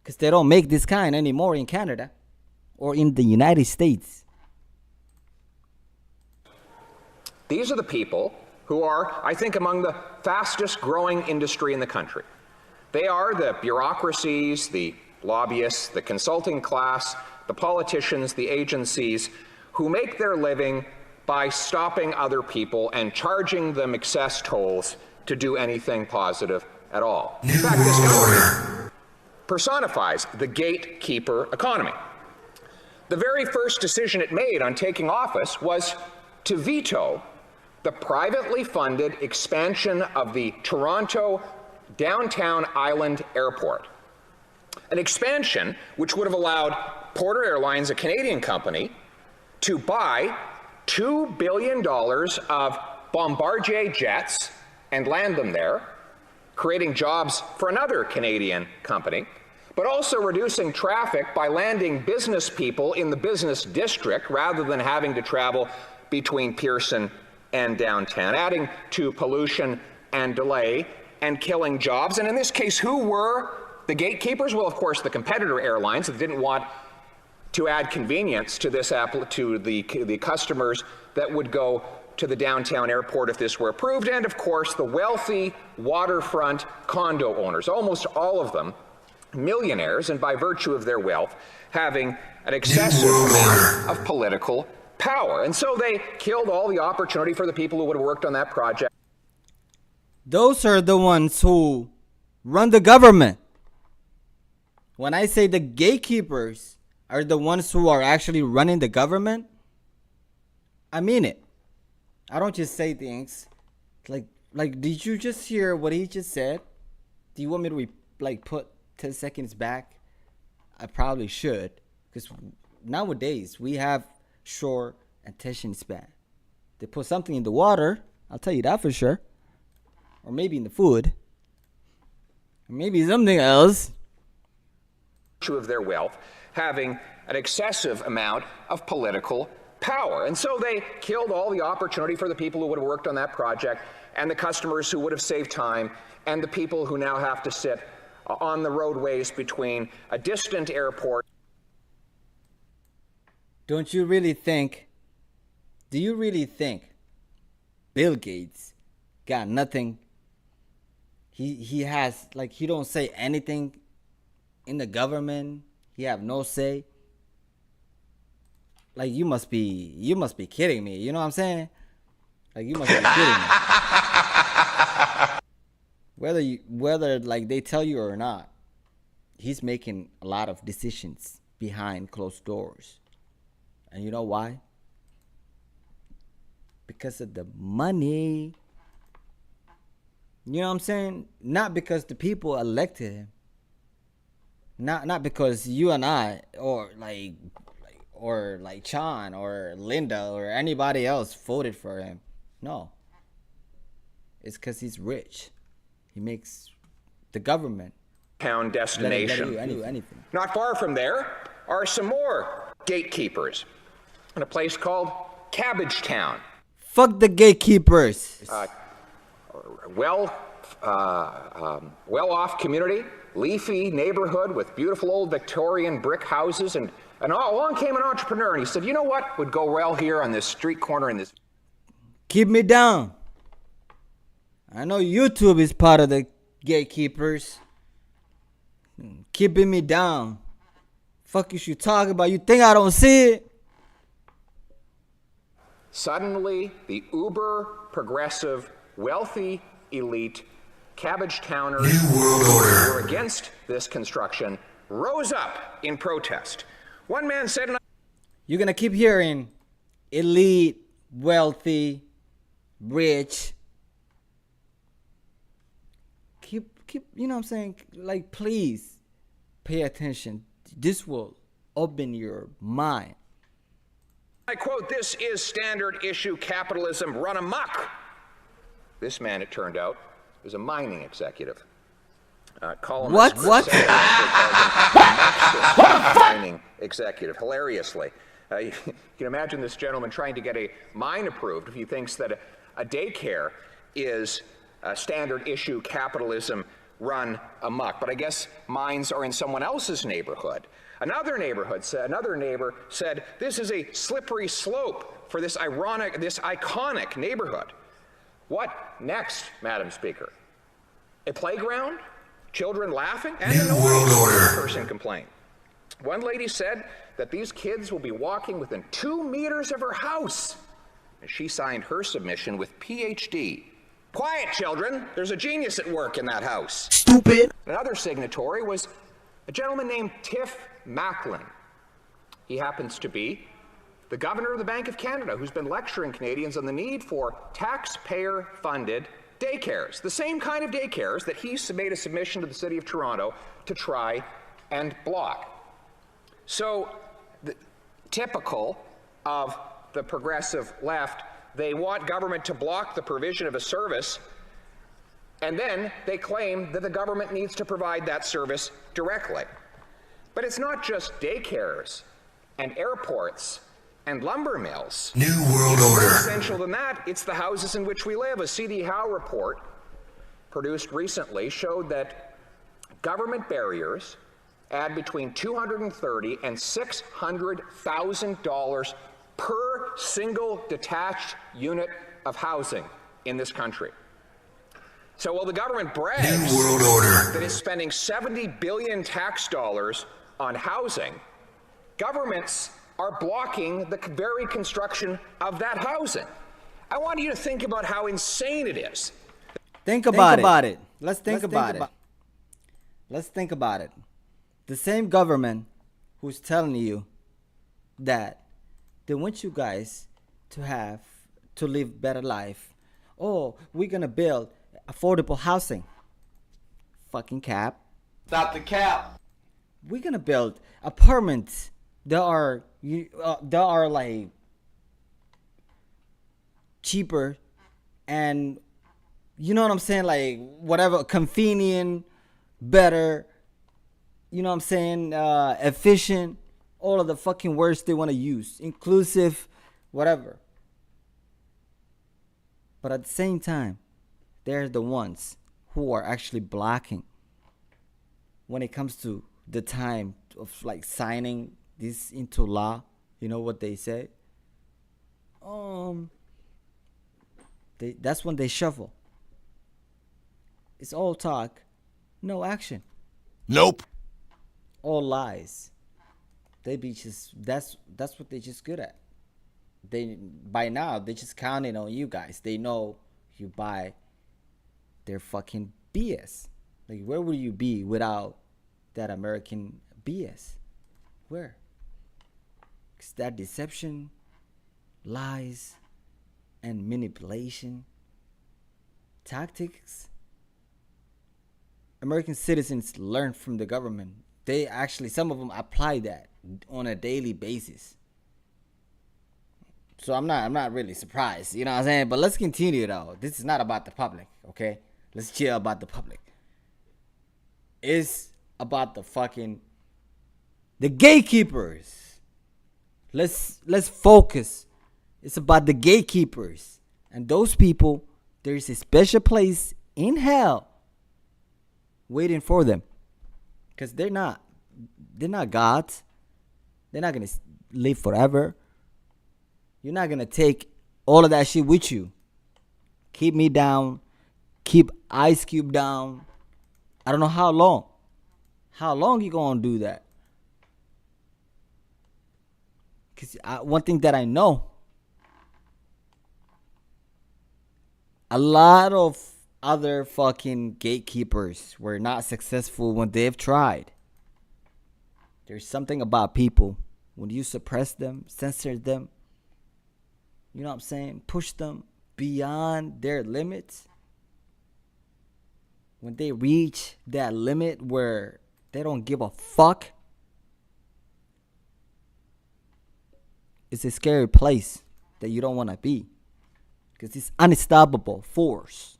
because they don't make this kind anymore in Canada or in the United States. These are the people who are, I think, among the fastest growing industry in the country. They are the bureaucracies, the lobbyists, the consulting class, the politicians, the agencies who make their living by stopping other people and charging them excess tolls to do anything positive at all. In fact, this government personifies the gatekeeper economy. The very first decision it made on taking office was to veto the privately funded expansion of the Toronto Downtown Island Airport. An expansion which would have allowed Porter Airlines, a Canadian company, to buy $2 billion of Bombardier jets and land them there, creating jobs for another Canadian company, but also reducing traffic by landing business people in the business district rather than having to travel between Pearson and downtown, adding to pollution and delay and killing jobs. And in this case, who were the gatekeepers? Well, of course, the competitor airlines that didn't want to add convenience to this to the customers that would go to the downtown airport if this were approved, and of course the wealthy waterfront condo owners, almost all of them millionaires, and by virtue of their wealth having an excessive amount of political power. And so they killed all the opportunity for the people who would have worked on that project. Those are the ones who run the government. When I say the gatekeepers are the ones who are actually running the government, I mean it. I don't just say things like did you just hear what he just said? Do you want me to put 10 seconds back? I probably should, because nowadays we have short attention span. They put something in the water, I'll tell you that for sure. Or maybe in the food. Or maybe something else. Of their wealth, having an excessive amount of political power. And so they killed all the opportunity for the people who would have worked on that project, and the customers who would have saved time, and the people who now have to sit on the roadways between a distant airport. Do you really think Bill Gates got nothing? He has, he don't say anything in the government. He have no say. You must be kidding me. You know what I'm saying? You must be kidding me. whether like they tell you or not, he's making a lot of decisions behind closed doors. And you know why? Because of the money. You know what I'm saying? Not because the people elected him. Not because you and I or like Chan or Linda or anybody else voted for him. No. It's because he's rich. He makes the government town destination. Let him do anything. Not far from there are some more gatekeepers in a place called Cabbagetown. Fuck the gatekeepers. Well-off community, leafy neighborhood with beautiful old Victorian brick houses, and along came an entrepreneur and he said, you know what would go well here on this street corner in this. Keep me down. I know YouTube is part of the gatekeepers. Keeping me down. Fuck you should talk about. You think I don't see it? Suddenly, the uber progressive, wealthy elite Cabbagetowners who were against this construction rose up in protest. One man said, you're gonna keep hearing elite, wealthy, rich. Keep, you know what I'm saying? Like, please pay attention. This will open your mind. I quote, "This is standard issue capitalism run amok." This man, it turned out, was a mining executive. What? Mining executive, hilariously. You can imagine this gentleman trying to get a mine approved if he thinks that a daycare is standard issue capitalism run amok. But I guess mines are in someone else's neighborhood. Another neighbor said, this is a slippery slope for this iconic neighborhood. What next, Madam Speaker? A playground? Children laughing? And a noise, person complained. One lady said that these kids will be walking within 2 meters of her house. And she signed her submission with PhD. Quiet, children. There's a genius at work in that house. Stupid. Another signatory was a gentleman named Tiff Macklin. He happens to be the governor of the Bank of Canada, who's been lecturing Canadians on the need for taxpayer-funded daycares, the same kind of daycares that he made a submission to the City of Toronto to try and block. So, typical of the progressive left, they want government to block the provision of a service, and then they claim that the government needs to provide that service directly. But it's not just daycares and airports and lumber mills. New World Order. More essential than that, it's the houses in which we live. A C.D. Howe report produced recently showed that government barriers add between $230,000 and $600,000 per single detached unit of housing in this country. So while the government brags that it's spending $70 billion tax dollars on housing, governments are blocking the very construction of that housing. I want you to think about how insane it is. Think about it. Let's think about it. Let's think about it. The same government who's telling you that they want you guys to live better life. Oh, we're gonna build affordable housing. Fucking cap. Stop the cap. We're gonna build apartments that are like cheaper and you know what I'm saying, like whatever, convenient, better, you know what I'm saying, efficient, all of the fucking words they want to use, inclusive, whatever. But at the same time, they're the ones who are actually blocking when it comes to the time of like signing this into law. You know what they say? That's when they shuffle. It's all talk, no action. Nope. All lies. They be just that's what they just good at. By now they're just counting on you guys. They know you buy their fucking BS. Like, where would you be without that American BS? Where? It's that deception, lies, and manipulation tactics. American citizens learn from the government. They actually, some of them apply that on a daily basis. So I'm not really surprised, you know what I'm saying? But let's continue though. This is not about the public, okay? Let's chill about the public. It's about the gatekeepers. Let's focus. It's about the gatekeepers. And those people, there's a special place in hell waiting for them. Because they're not gods. They're not going to live forever. You're not going to take all of that shit with you. Keep me down. Keep Ice Cube down. I don't know how long. How long you going to do that? Because one thing that I know, a lot of other fucking gatekeepers were not successful when they've tried. There's something about people, when you suppress them, censor them, you know what I'm saying, push them beyond their limits. When they reach that limit where they don't give a fuck, it's a scary place that you don't want to be. Because it's unstoppable force.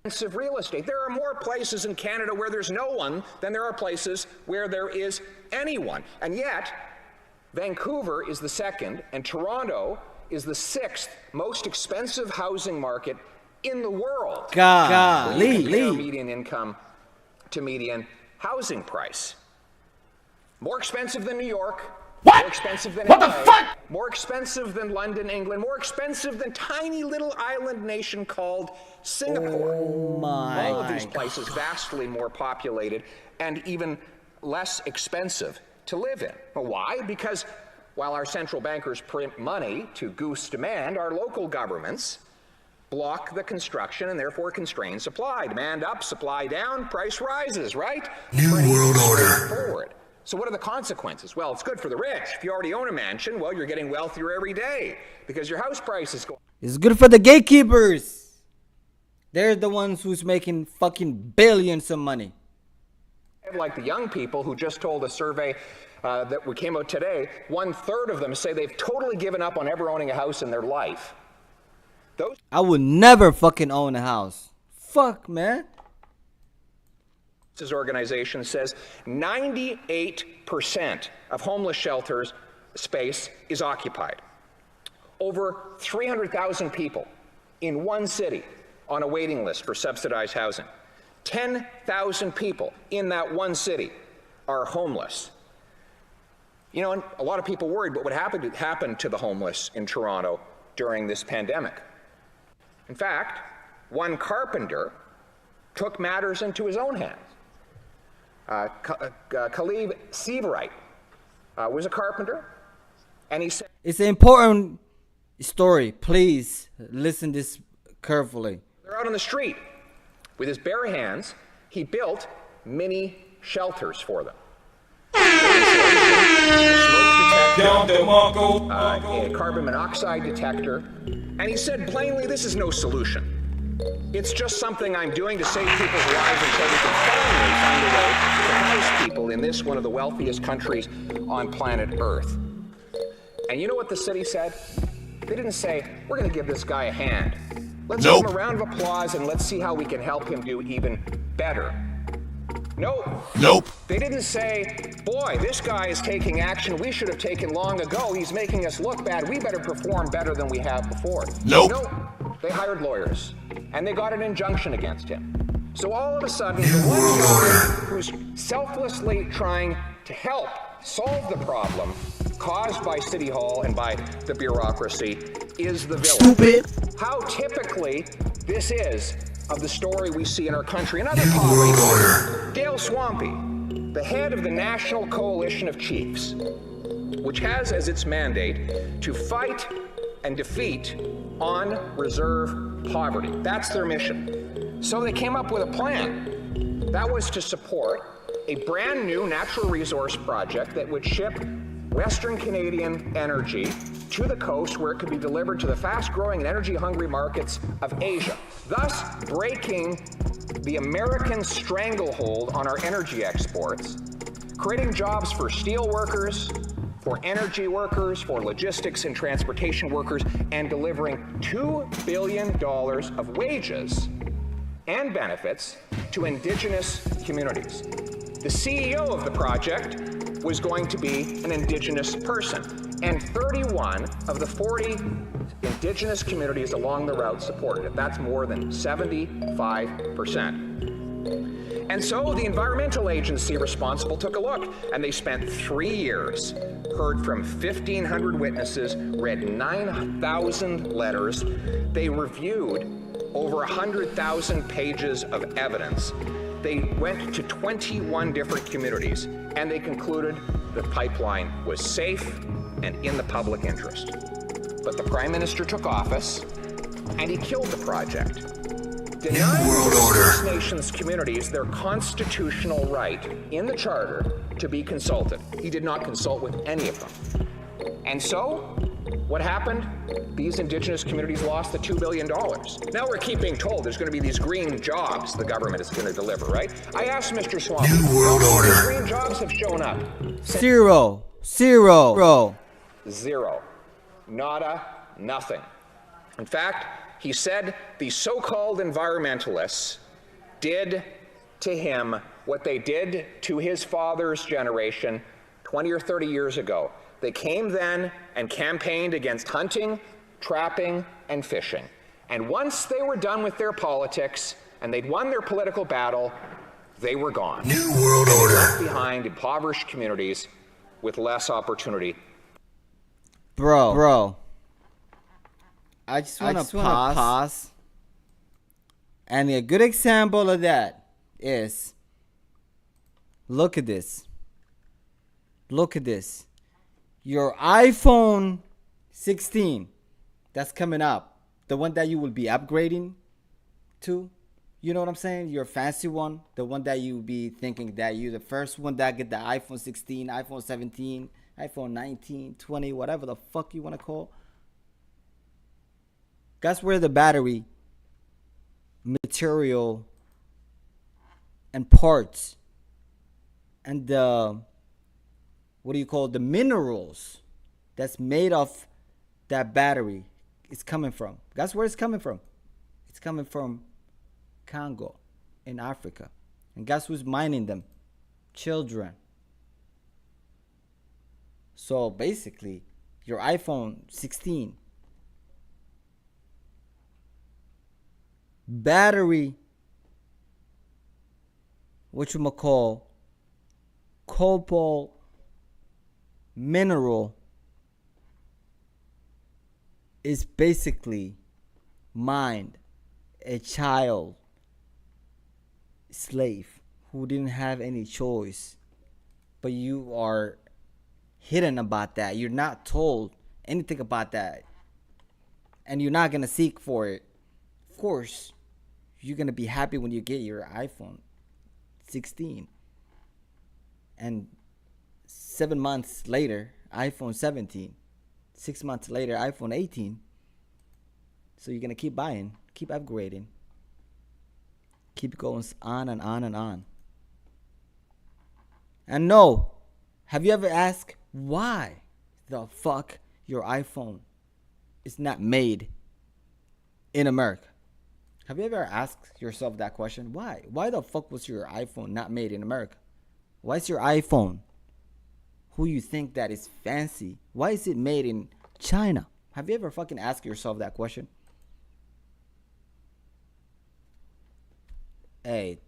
Expensive real estate. There are more places in Canada where there's no one than there are places where there is anyone. And yet, Vancouver is the second, and Toronto is the sixth most expensive housing market in the world. Golly. Median income to median housing price. More expensive than New York. What? More expensive than LA, the fuck? More expensive than London, England. More expensive than tiny little island nation called Singapore. Oh my All of these places vastly more populated and even less expensive to live in. Well, why? Because while our central bankers print money to goose demand, our local governments block the construction and therefore constrain supply. Demand up, supply down, price rises, right? New World Order. Forward. So what are the consequences? Well, it's good for the rich. If you already own a mansion, well, you're getting wealthier every day because your house price is going. It's good for the gatekeepers. They're the ones who's making fucking billions of money. Like the young people who just told a survey that we came out today, 1/3 of them say they've totally given up on ever owning a house in their life. I would never fucking own a house. Fuck, man. This organization says 98% of homeless shelters space is occupied. Over 300,000 people in one city on a waiting list for subsidized housing. 10,000 people in that one city are homeless. You know, and a lot of people worried what would happen to the homeless in Toronto during this pandemic. In fact, one carpenter took matters into his own hands. Khalib Seabright was a carpenter, and he said, it's an important story. Please listen this carefully. They're out on the street. With his bare hands, he built mini shelters for them. A carbon monoxide detector, and he said plainly, this is no solution. It's just something I'm doing to save people's lives until we can finally find a way to house people in this, one of the wealthiest countries on planet Earth. And you know what the city said? They didn't say, we're going to give this guy a hand. Let's give him a round of applause and let's see how we can help him do even better. Nope. They didn't say, boy, this guy is taking action we should have taken long ago. He's making us look bad. We better perform better than we have before. Nope. They hired lawyers, and they got an injunction against him. So all of a sudden, the one guy who's selflessly trying to help solve the problem caused by City Hall and by the bureaucracy is the villain. Stupid. How typically this is of the story we see in our country. Another poverty. Dale Swampy, the head of the National Coalition of Chiefs, which has as its mandate to fight and defeat on-reserve poverty. That's their mission. So they came up with a plan. That was to support a brand new natural resource project that would ship Western Canadian energy to the coast where it could be delivered to the fast-growing and energy-hungry markets of Asia, thus breaking the American stranglehold on our energy exports, creating jobs for steel workers, for energy workers, for logistics and transportation workers, and delivering $2 billion of wages and benefits to Indigenous communities. The CEO of the project was going to be an Indigenous person, and 31 of the 40 Indigenous communities along the route supported it. That's more than 75%. And so the environmental agency responsible took a look, and they spent 3 years, heard from 1,500 witnesses, read 9,000 letters. They reviewed over 100,000 pages of evidence. They went to 21 different communities, and they concluded the pipeline was safe and in the public interest. But the Prime Minister took office, and he killed the project, denying the First Nations communities their constitutional right in the Charter to be consulted. He did not consult with any of them. And so, what happened? These Indigenous communities lost the $2 billion. Now we're keep being told there's going to be these green jobs the government is going to deliver, right? I asked Mr. Swami, New World how many Order. green jobs have shown up? Zero. Nada, nothing. In fact, he said the so-called environmentalists did to him what they did to his father's generation 20 or 30 years ago. They came then and campaigned against hunting, trapping, and fishing. And once they were done with their politics and they'd won their political battle, they were gone. New World Order. Left behind impoverished communities with less opportunity. Bro. I just want to pause. And a good example of that is, look at this. Your iPhone 16 that's coming up, the one that you will be upgrading to, you know what I'm saying? Your fancy one, the one that you will be thinking that you're the first one that get the iPhone 16, iPhone 17, iPhone 19, 20, whatever the fuck you want to call. That's where the battery material and parts and the the minerals that's made of that battery is coming from. That's where it's coming from. It's coming from Congo in Africa. And guess who's mining them? Children. So basically, your iPhone 16 battery, cobalt mineral is basically mined a child slave who didn't have any choice, but you are hidden about that. You're not told anything about that, and you're not gonna seek for it. Of course, you're gonna be happy when you get your iPhone 16, and 7 months later, iPhone 17. 6 months later, iPhone 18. So you're gonna keep buying, keep upgrading, keep going on and on and on. And no, have you ever asked why the fuck your iPhone is not made in America? Have you ever asked yourself that question? Why? Why the fuck was your iPhone not made in America? Why is your iPhone, who you think that is fancy, why is it made in China? Have you ever fucking asked yourself that question? Hey,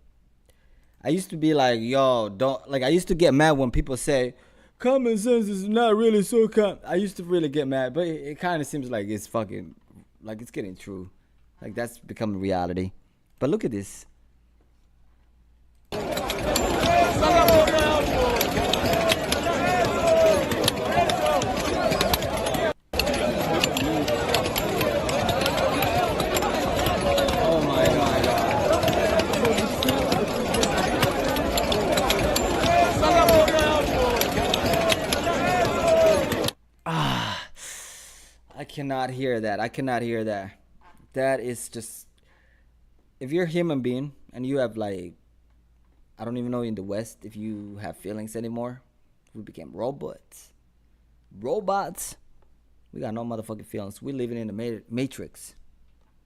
I used to be like, yo, don't, like, I used to get mad when people say, common sense is not really so common. I used to really get mad, but it kind of seems like it's fucking, like, it's getting true. Like, that's becoming reality. But look at this. cannot hear that. I cannot hear that. That is just, if you're a human being and you have like, I don't even know in the West if you have feelings anymore. We became robots. Robots. We got no motherfucking feelings. We living in the matrix.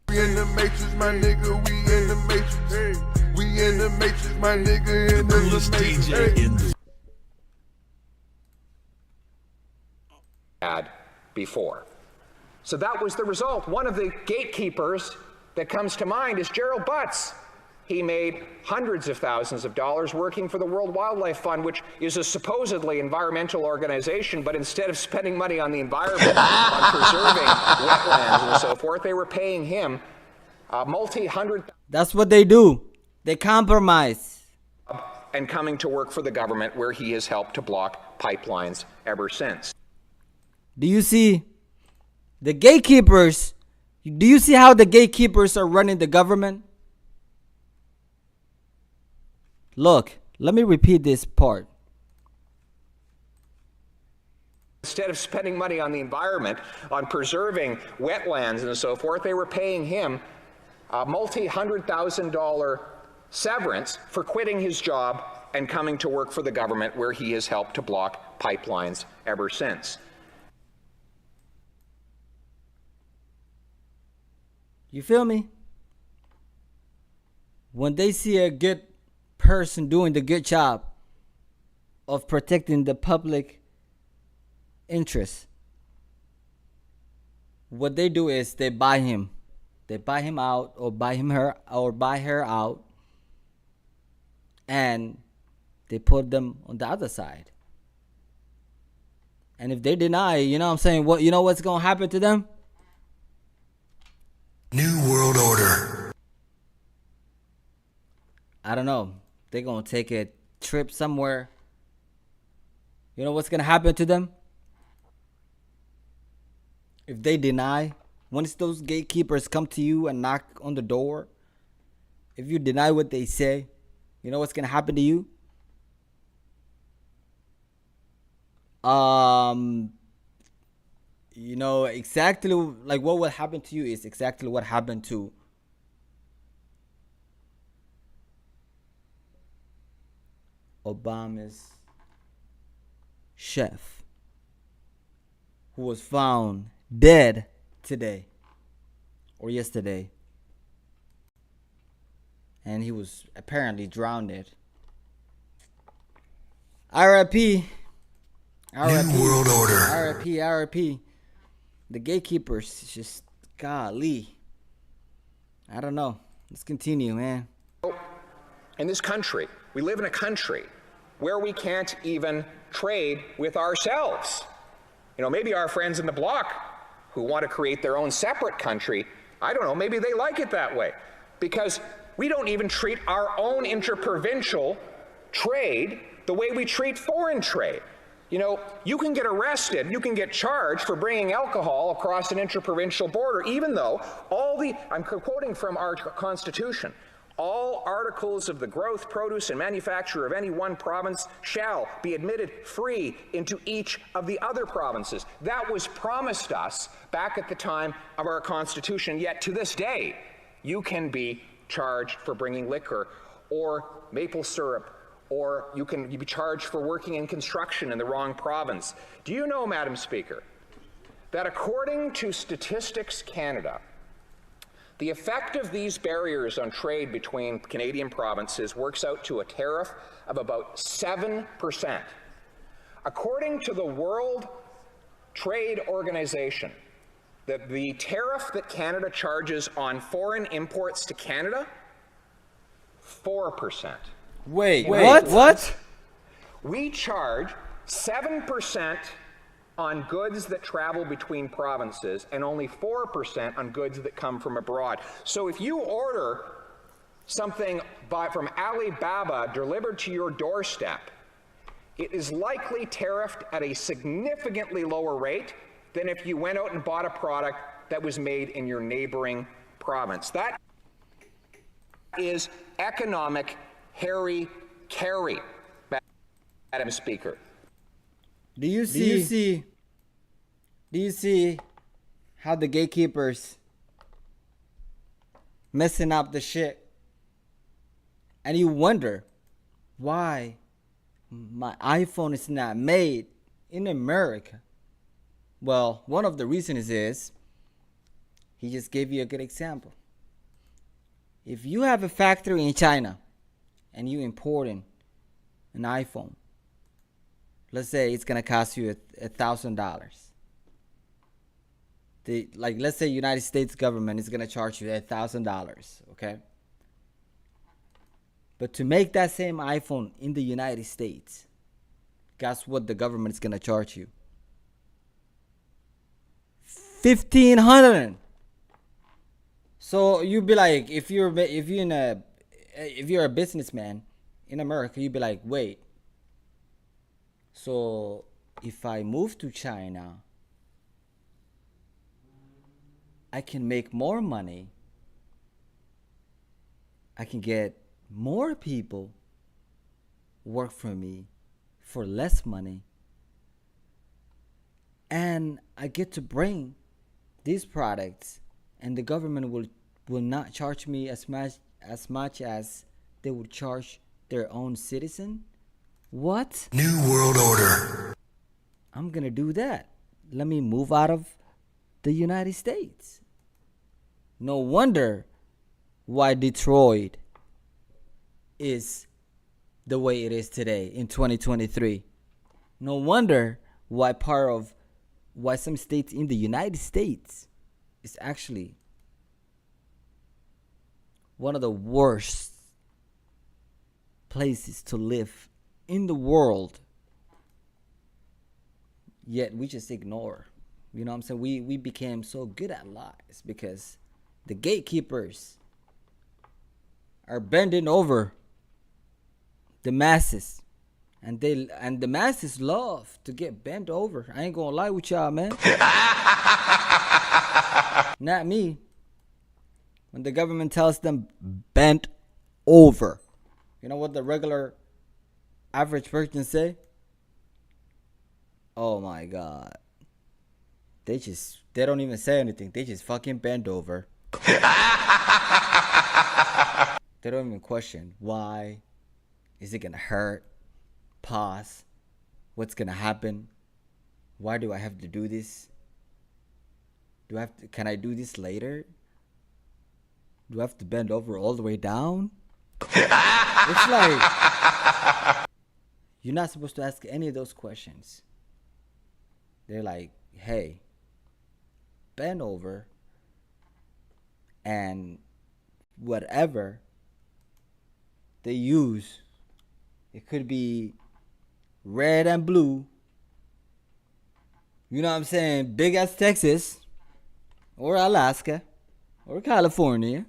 We in the matrix, my nigga. We in the matrix. Hey. We in the matrix, my nigga. In the matrix. Hey. Had before. So that was the result. One of the gatekeepers that comes to mind is Gerald Butts. He made hundreds of thousands of dollars working for the World Wildlife Fund, which is a supposedly environmental organization, but instead of spending money on the environment, on preserving wetlands and so forth, they were paying him multi-hundred. That's what they do. They compromise. And coming to work for the government, where he has helped to block pipelines ever since. Do you see the gatekeepers? Do you see how the gatekeepers are running the government? Look, let me repeat this part. Instead of spending money on the environment, on preserving wetlands and so forth, they were paying him multi-$100,000 severance for quitting his job and coming to work for the government, where he has helped to block pipelines ever since. You feel me? When they see a good person doing the good job of protecting the public interest, what they do is they buy him. They buy him out, or buy her out, and they put them on the other side. And if they deny, you know what I'm saying, what, you know what's going to happen to them? New World Order. I don't know. They're going to take a trip somewhere. You know what's going to happen to them? If they deny, once those gatekeepers come to you and knock on the door, if you deny what they say, you know what's going to happen to you? You know, exactly like what will happen to you is exactly what happened to Obama's chef, who was found dead today or yesterday, and he was apparently drowned. R.I.P. New World Order. R.I.P. R.I.P. The gatekeepers, just golly. I don't know. Let's continue, man. In this country, we live in a country where we can't even trade with ourselves. You know, maybe our friends in the bloc who want to create their own separate country, I don't know, maybe they like it that way, because we don't even treat our own interprovincial trade the way we treat foreign trade. You know, you can get arrested, you can get charged for bringing alcohol across an interprovincial border, even though I'm quoting from our Constitution, all articles of the growth, produce, and manufacture of any one province shall be admitted free into each of the other provinces. That was promised us back at the time of our Constitution, yet to this day, you can be charged for bringing liquor or maple syrup, or you can be charged for working in construction in the wrong province. Do you know, Madam Speaker, that according to Statistics Canada, the effect of these barriers on trade between Canadian provinces works out to a tariff of about 7%. According to the World Trade Organization, the tariff that Canada charges on foreign imports to Canada, 4%. Wait, what? We charge 7% on goods that travel between provinces and only 4% on goods that come from abroad. So if you order something from Alibaba delivered to your doorstep, it is likely tariffed at a significantly lower rate than if you went out and bought a product that was made in your neighboring province. That is economic Harry Carey, Madam Speaker. Do you see how the gatekeepers messing up the shit. And you wonder why my iPhone is not made in America. Well, one of the reasons is he just gave you a good example. If you have a factory in China and you importing an iPhone, let's say it's gonna cost you $1,000. Let's say United States government is gonna charge you $1,000, okay? But to make that same iPhone in the United States, guess what the government is gonna charge you? $1,500. So you'd be like, if you're a businessman in America, you'd be like, wait. So if I move to China, I can make more money. I can get more people work for me for less money. And I get to bring these products, and the government will not charge me as much as they would charge their own citizen. What? New World Order. I'm gonna do that. Let me move out of the United States. No wonder why Detroit is the way it is today in 2023. No wonder why some states in the United States is actually one of the worst places to live in the world. Yet we just ignore. You know what I'm saying? We became so good at lies because the gatekeepers are bending over the masses. And the masses love to get bent over. I ain't gonna lie with y'all, man. Not me. When the government tells them bent over, you know what the regular average person say? Oh my God. They don't even say anything. They just fucking bend over. They don't even question why. Is it gonna hurt? Pause. What's gonna happen? Why do I have to do this? Can I do this later? Do I have to bend over all the way down? It's like you're not supposed to ask any of those questions. They're like, hey, bend over, and whatever they use, it could be red and blue. You know what I'm saying? Big as Texas, or Alaska, or California,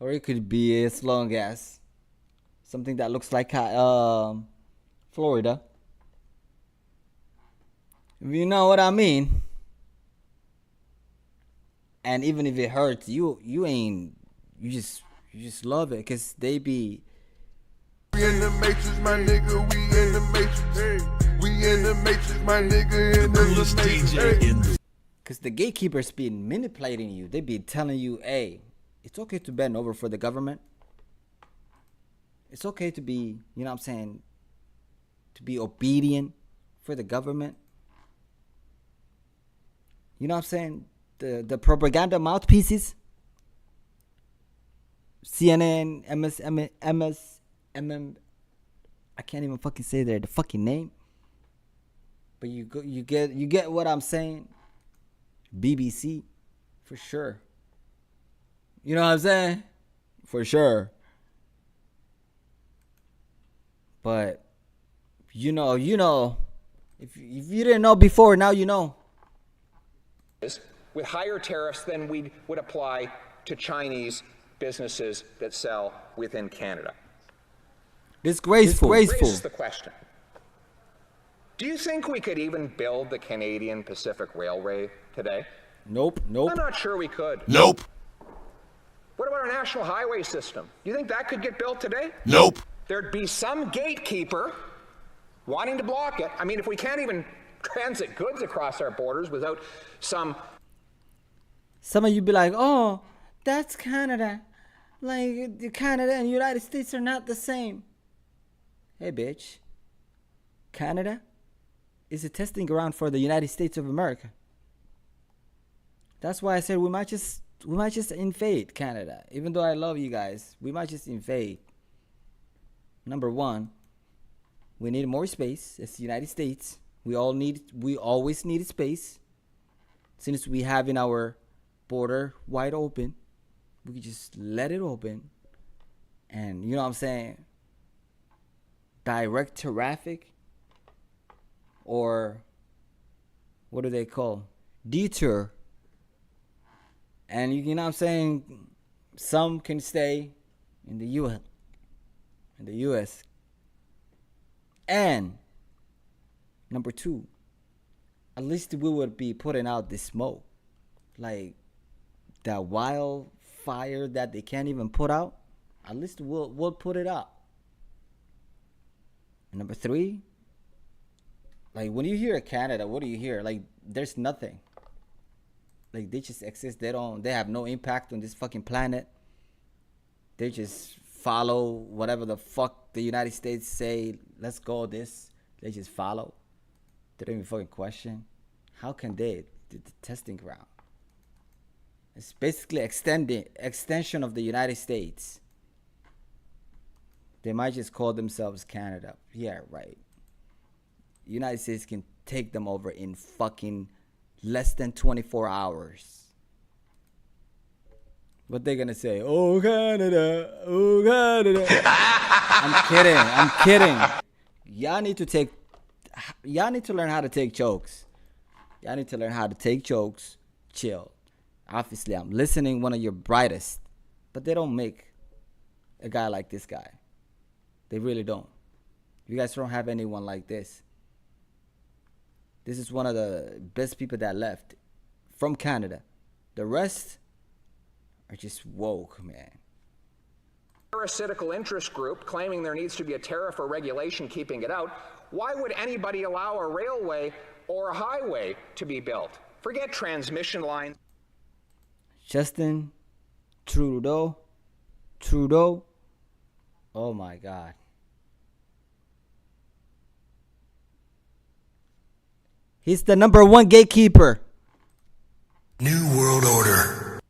or it could be as long as something that looks like Florida. You know what I mean? And even if it hurts, you just love it because they be. We in the matrix, my nigga. We in the matrix. We in the matrix, my nigga. In the matrix. Because the gatekeepers be manipulating you. They be telling you, hey, it's okay to bend over for the government. It's okay to be, you know what I'm saying, to be obedient for the government. You know what I'm saying? The propaganda mouthpieces. CNN, I can't even fucking say the fucking name. But you get what I'm saying? BBC, for sure. You know what I'm saying? For sure. But you know, if you didn't know before, now you know. With higher tariffs than we would apply to Chinese businesses that sell within Canada. Disgraceful. Raises the question. Do you think we could even build the Canadian Pacific Railway today? Nope. I'm not sure we could. Nope. What about our national highway system? Do you think that could get built today? Nope. There'd be some gatekeeper wanting to block it. I mean, if we can't even transit goods across our borders without some Some of you be like, oh, that's Canada. Like, Canada and United States are not the same. Hey, bitch. Canada is a testing ground for the United States of America. That's why I said we might just invade Canada. Even though I love you guys, we might just invade. Number one, we need more space. It's the United States. We always needed space. Since we have in our border wide open, we could just let it open. And you know what I'm saying? Direct traffic, or what do they call? Detour. And you know what I'm saying? Some can stay in the US. And number two, at least we would be putting out the smoke. Like that wildfire that they can't even put out, at least we'll put it out. And number three, like when you hear Canada, what do you hear? Like there's nothing. Like they just exist. They have no impact on this fucking planet. They just follow whatever the fuck the United States say. Let's go this. They just follow. They don't even fucking question. How can they? The testing ground. It's basically extension of the United States. They might just call themselves Canada. Yeah, right. United States can take them over in fucking less than 24 hours. What they gonna say? Oh, Canada. Oh, Canada. I'm kidding. Y'all need to learn how to take jokes. Y'all need to learn how to take jokes. Chill. Obviously, I'm listening, one of your brightest. But they don't make a guy like this guy. They really don't. You guys don't have anyone like this. This is one of the best people that left from Canada. The rest are just woke, man. Parasitical interest group claiming there needs to be a tariff or regulation keeping it out. Why would anybody allow a railway or a highway to be built? Forget transmission lines. Justin Trudeau. Oh my God. He's the #1 gatekeeper. New World Order.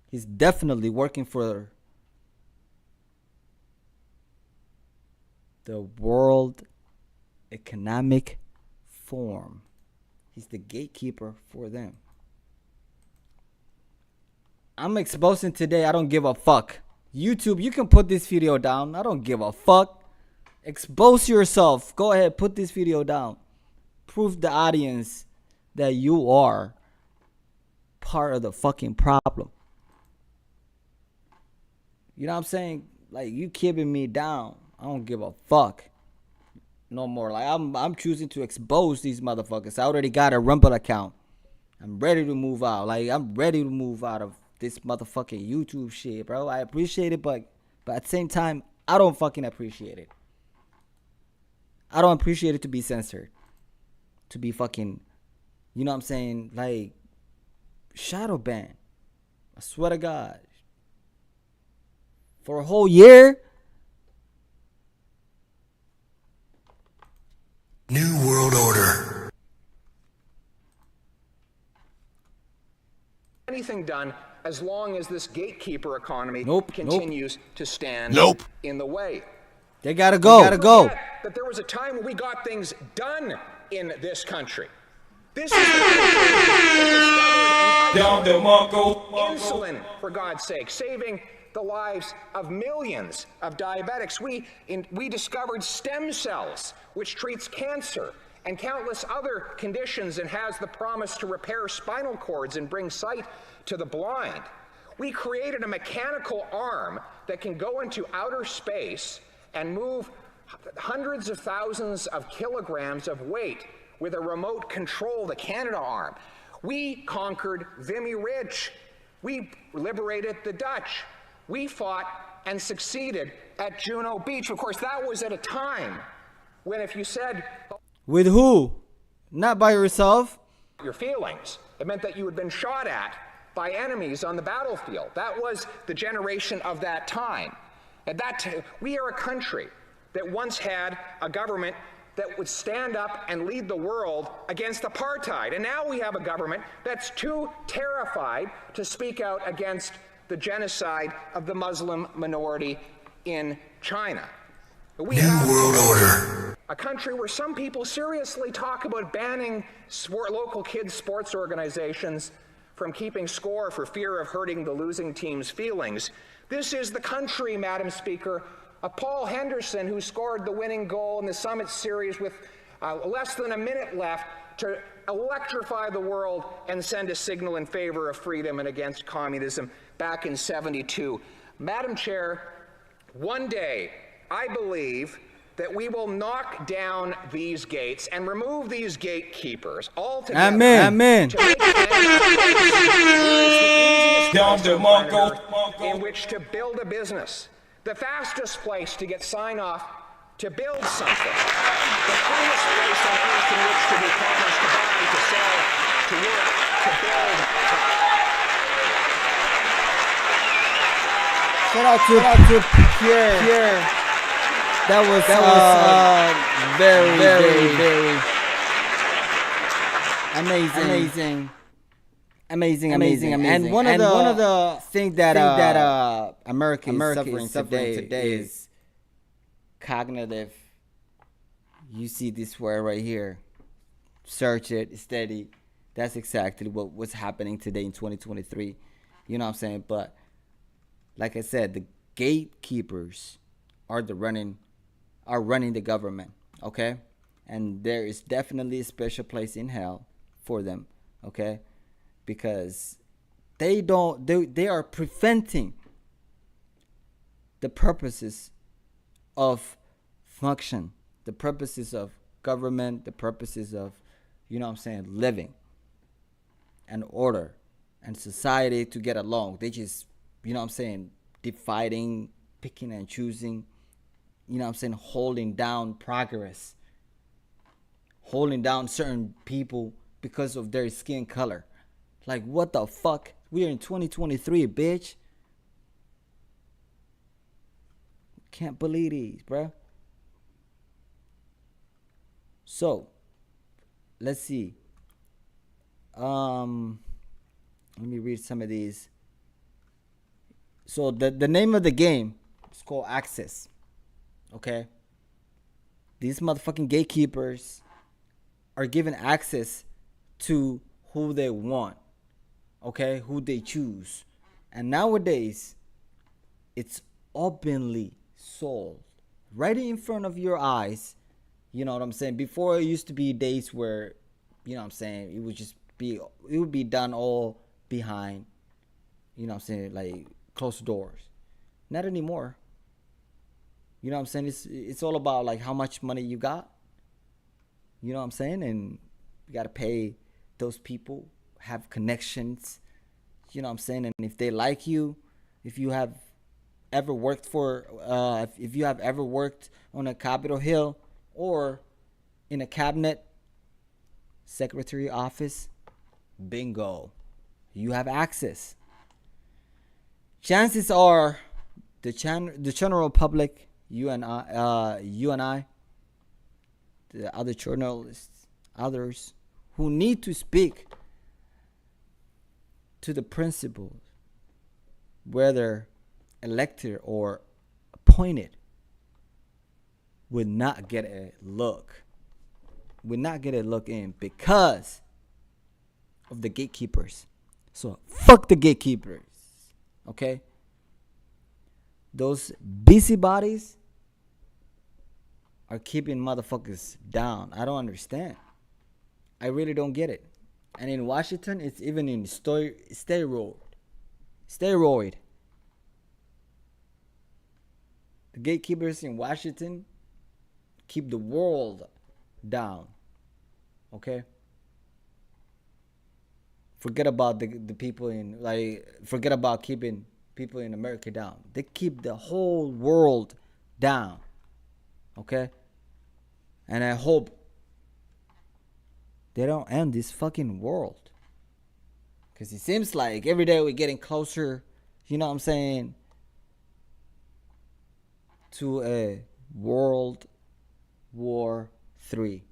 He's definitely working for the World Economic Forum. He's the gatekeeper for them. I'm exposing today. I don't give a fuck. YouTube, you can put this video down. I don't give a fuck. Expose yourself. Go ahead, put this video down. Prove the audience that you are part of the fucking problem. You know what I'm saying? Like, you keeping me down. I don't give a fuck. No more. Like, I'm choosing to expose these motherfuckers. I already got a Rumble account. I'm ready to move out. Like, I'm ready to move out of this motherfucking YouTube shit, bro. I appreciate it, but at the same time, I don't fucking appreciate it. I don't appreciate it to be censored. To be fucking, you know what I'm saying? Like, shadow ban. I swear to God. For a whole year. New World Order. Anything done as long as this gatekeeper economy continues to stand in the way. They gotta go. That there was a time when we got things done in this country. This is insulin, for God's sake, saving the lives of millions of diabetics. We discovered stem cells, which treats cancer and countless other conditions and has the promise to repair spinal cords and bring sight to the blind. We created a mechanical arm that can go into outer space and move hundreds of thousands of kilograms of weight with a remote control, the Canadarm. We conquered Vimy Ridge. We liberated the Dutch. We fought and succeeded at Juno Beach. Of course, that was at a time when if you said... With who? Not by yourself. Your feelings. It meant that you had been shot at by enemies on the battlefield. That was the generation of that time. We are a country that once had a government that would stand up and lead the world against apartheid. And now we have a government that's too terrified to speak out against the genocide of the Muslim minority in China. We have World Order. a country where some people seriously talk about banning local kids' sports organizations from keeping score for fear of hurting the losing team's feelings. This is the country, Madam Speaker, of Paul Henderson, who scored the winning goal in the Summit Series with less than a minute left to electrify the world and send a signal in favor of freedom and against communism back in '72. Madam Chair, one day, I believe that we will knock down these gates and remove these gatekeepers altogether. Amen. To make in which to build a business. The fastest place to get sign-off to build something. The cleanest place on earth in which to be commerce, to buy, to sell, to work, to build. Shout out to Pierre. That was very amazing. And one of the things that America is suffering today is cognitive. You see this word right here. Search it, steady. That's exactly what's happening today in 2023. You know what I'm saying? But like I said, the gatekeepers are running the government, okay? And there is definitely a special place in hell for them, okay? Because they are preventing the purposes of function, the purposes of government, the purposes of, you know what I'm saying, living and order and society to get along. They just, you know what I'm saying, dividing, picking and choosing, you know what I'm saying, holding down progress, holding down certain people because of their skin color. Like, what the fuck? We are in 2023, bitch. Can't believe these, bruh. So, let's see. Let me read some of these. So, the name of the game is called Access. Okay? These motherfucking gatekeepers are given access to who they want. Okay? Who they choose. And nowadays, it's openly sold right in front of your eyes. You know what I'm saying? Before, it used to be days where, you know what I'm saying, it would be done all behind, you know what I'm saying, like closed doors. Not anymore. You know what I'm saying? It's all about like how much money you got. You know what I'm saying? And you got to pay those people, have connections. You know what I'm saying? And if they like you, if you have ever worked if you have ever worked on a Capitol Hill or in a cabinet secretary office, bingo, you have access. Chances are the general public, you and I, the other journalists, others who need to speak to the principals, whether elected or appointed, would not get a look. Would not get a look in because of the gatekeepers. So fuck the gatekeepers. Okay? Those busybodies are keeping motherfuckers down. I don't understand. I really don't get it. And in Washington, it's even in steroid. The gatekeepers in Washington keep the world down. Okay? Forget about the people in, forget about keeping people in America down. They keep the whole world down. Okay? And I hope they don't end this fucking world. Because it seems like every day we're getting closer, you know what I'm saying, to a World War III.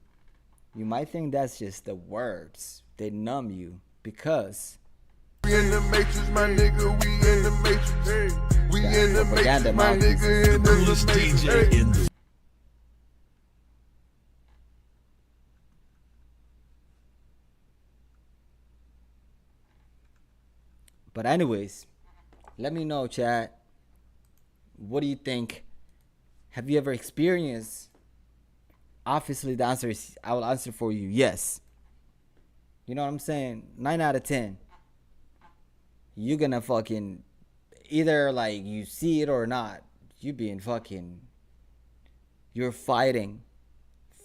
You might think that's just the words. They numb you because we in the matrix, my nigga, we in the matrix. We in the matrix, my nigga, in the matrix. But anyways, let me know, chat. What do you think? Have you ever experienced? Obviously, the answer is, I will answer for you, yes. You know what I'm saying? 9 out of 10. You're gonna fucking, either like you see it or not, you're fighting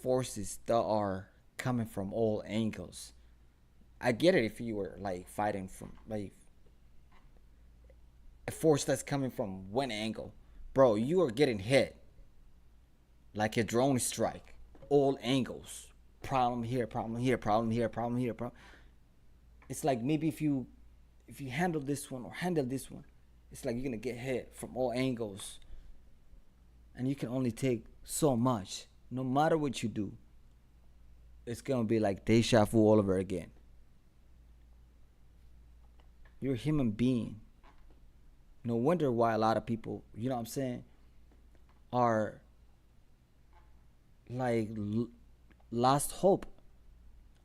forces that are coming from all angles. I get it if you were like fighting from like a force that's coming from one angle. Bro, you are getting hit like a drone strike. All angles. Problem here, problem here, problem here, problem here, problem. It's like maybe if you handle this one or handle this one, it's like you're gonna get hit from all angles. And you can only take so much. No matter what you do, it's gonna be like deja vu all over again. You're a human being. No wonder why a lot of people, you know what I'm saying, are like lost hope.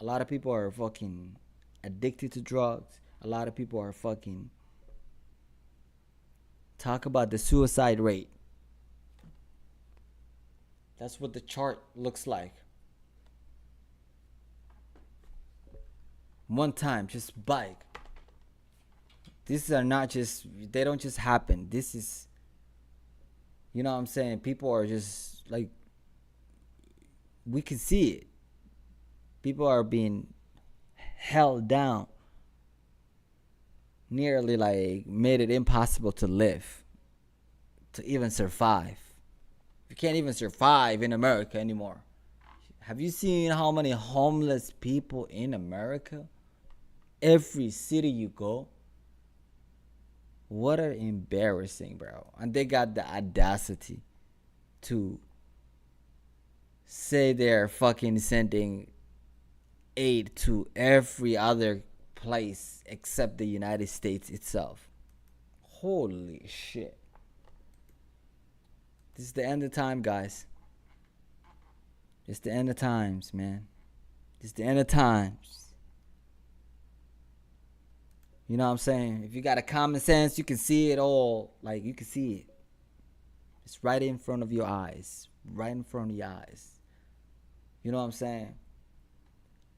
A lot of people are fucking addicted to drugs. A lot of people are fucking talk about the suicide rate. That's what the chart looks like. One time, just bike. These are not just, they don't just happen. This is, you know what I'm saying? People are just like, we can see it. People are being held down. Nearly like made it impossible to live. To even survive. You can't even survive in America anymore. Have you seen how many homeless people in America? Every city you go. What an embarrassing, bro. And they got the audacity to say they're fucking sending aid to every other place except the United States itself. Holy shit. This is the end of time, guys. It's the end of times, man. It's the end of times. You know what I'm saying? If you got a common sense, you can see it all. Like, you can see it. It's right in front of your eyes. Right in front of your eyes. You know what I'm saying?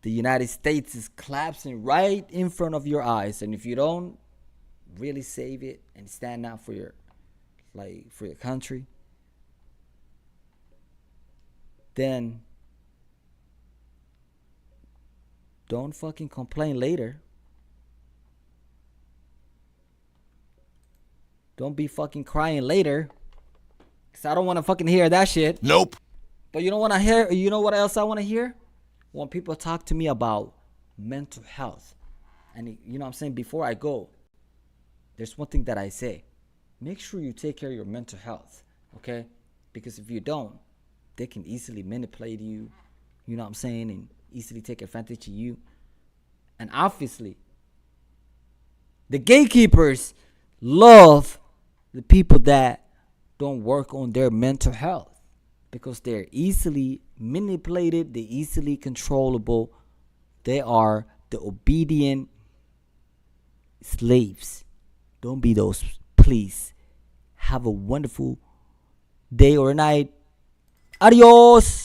The United States is collapsing right in front of your eyes. And if you don't really save it and stand out for your, like, for your country, then don't fucking complain later. Don't be fucking crying later. Cause I don't want to fucking hear that shit. Nope. But you know what I hear? You know what else I want to hear? When people talk to me about mental health. And you know what I'm saying? Before I go, there's one thing that I say. Make sure you take care of your mental health. Okay? Because if you don't, they can easily manipulate you. You know what I'm saying? And easily take advantage of you. And obviously, the gatekeepers love the people that don't work on their mental health because they're easily manipulated, they're easily controllable. They are the obedient slaves. Don't be those, please. Have a wonderful day or night. Adios.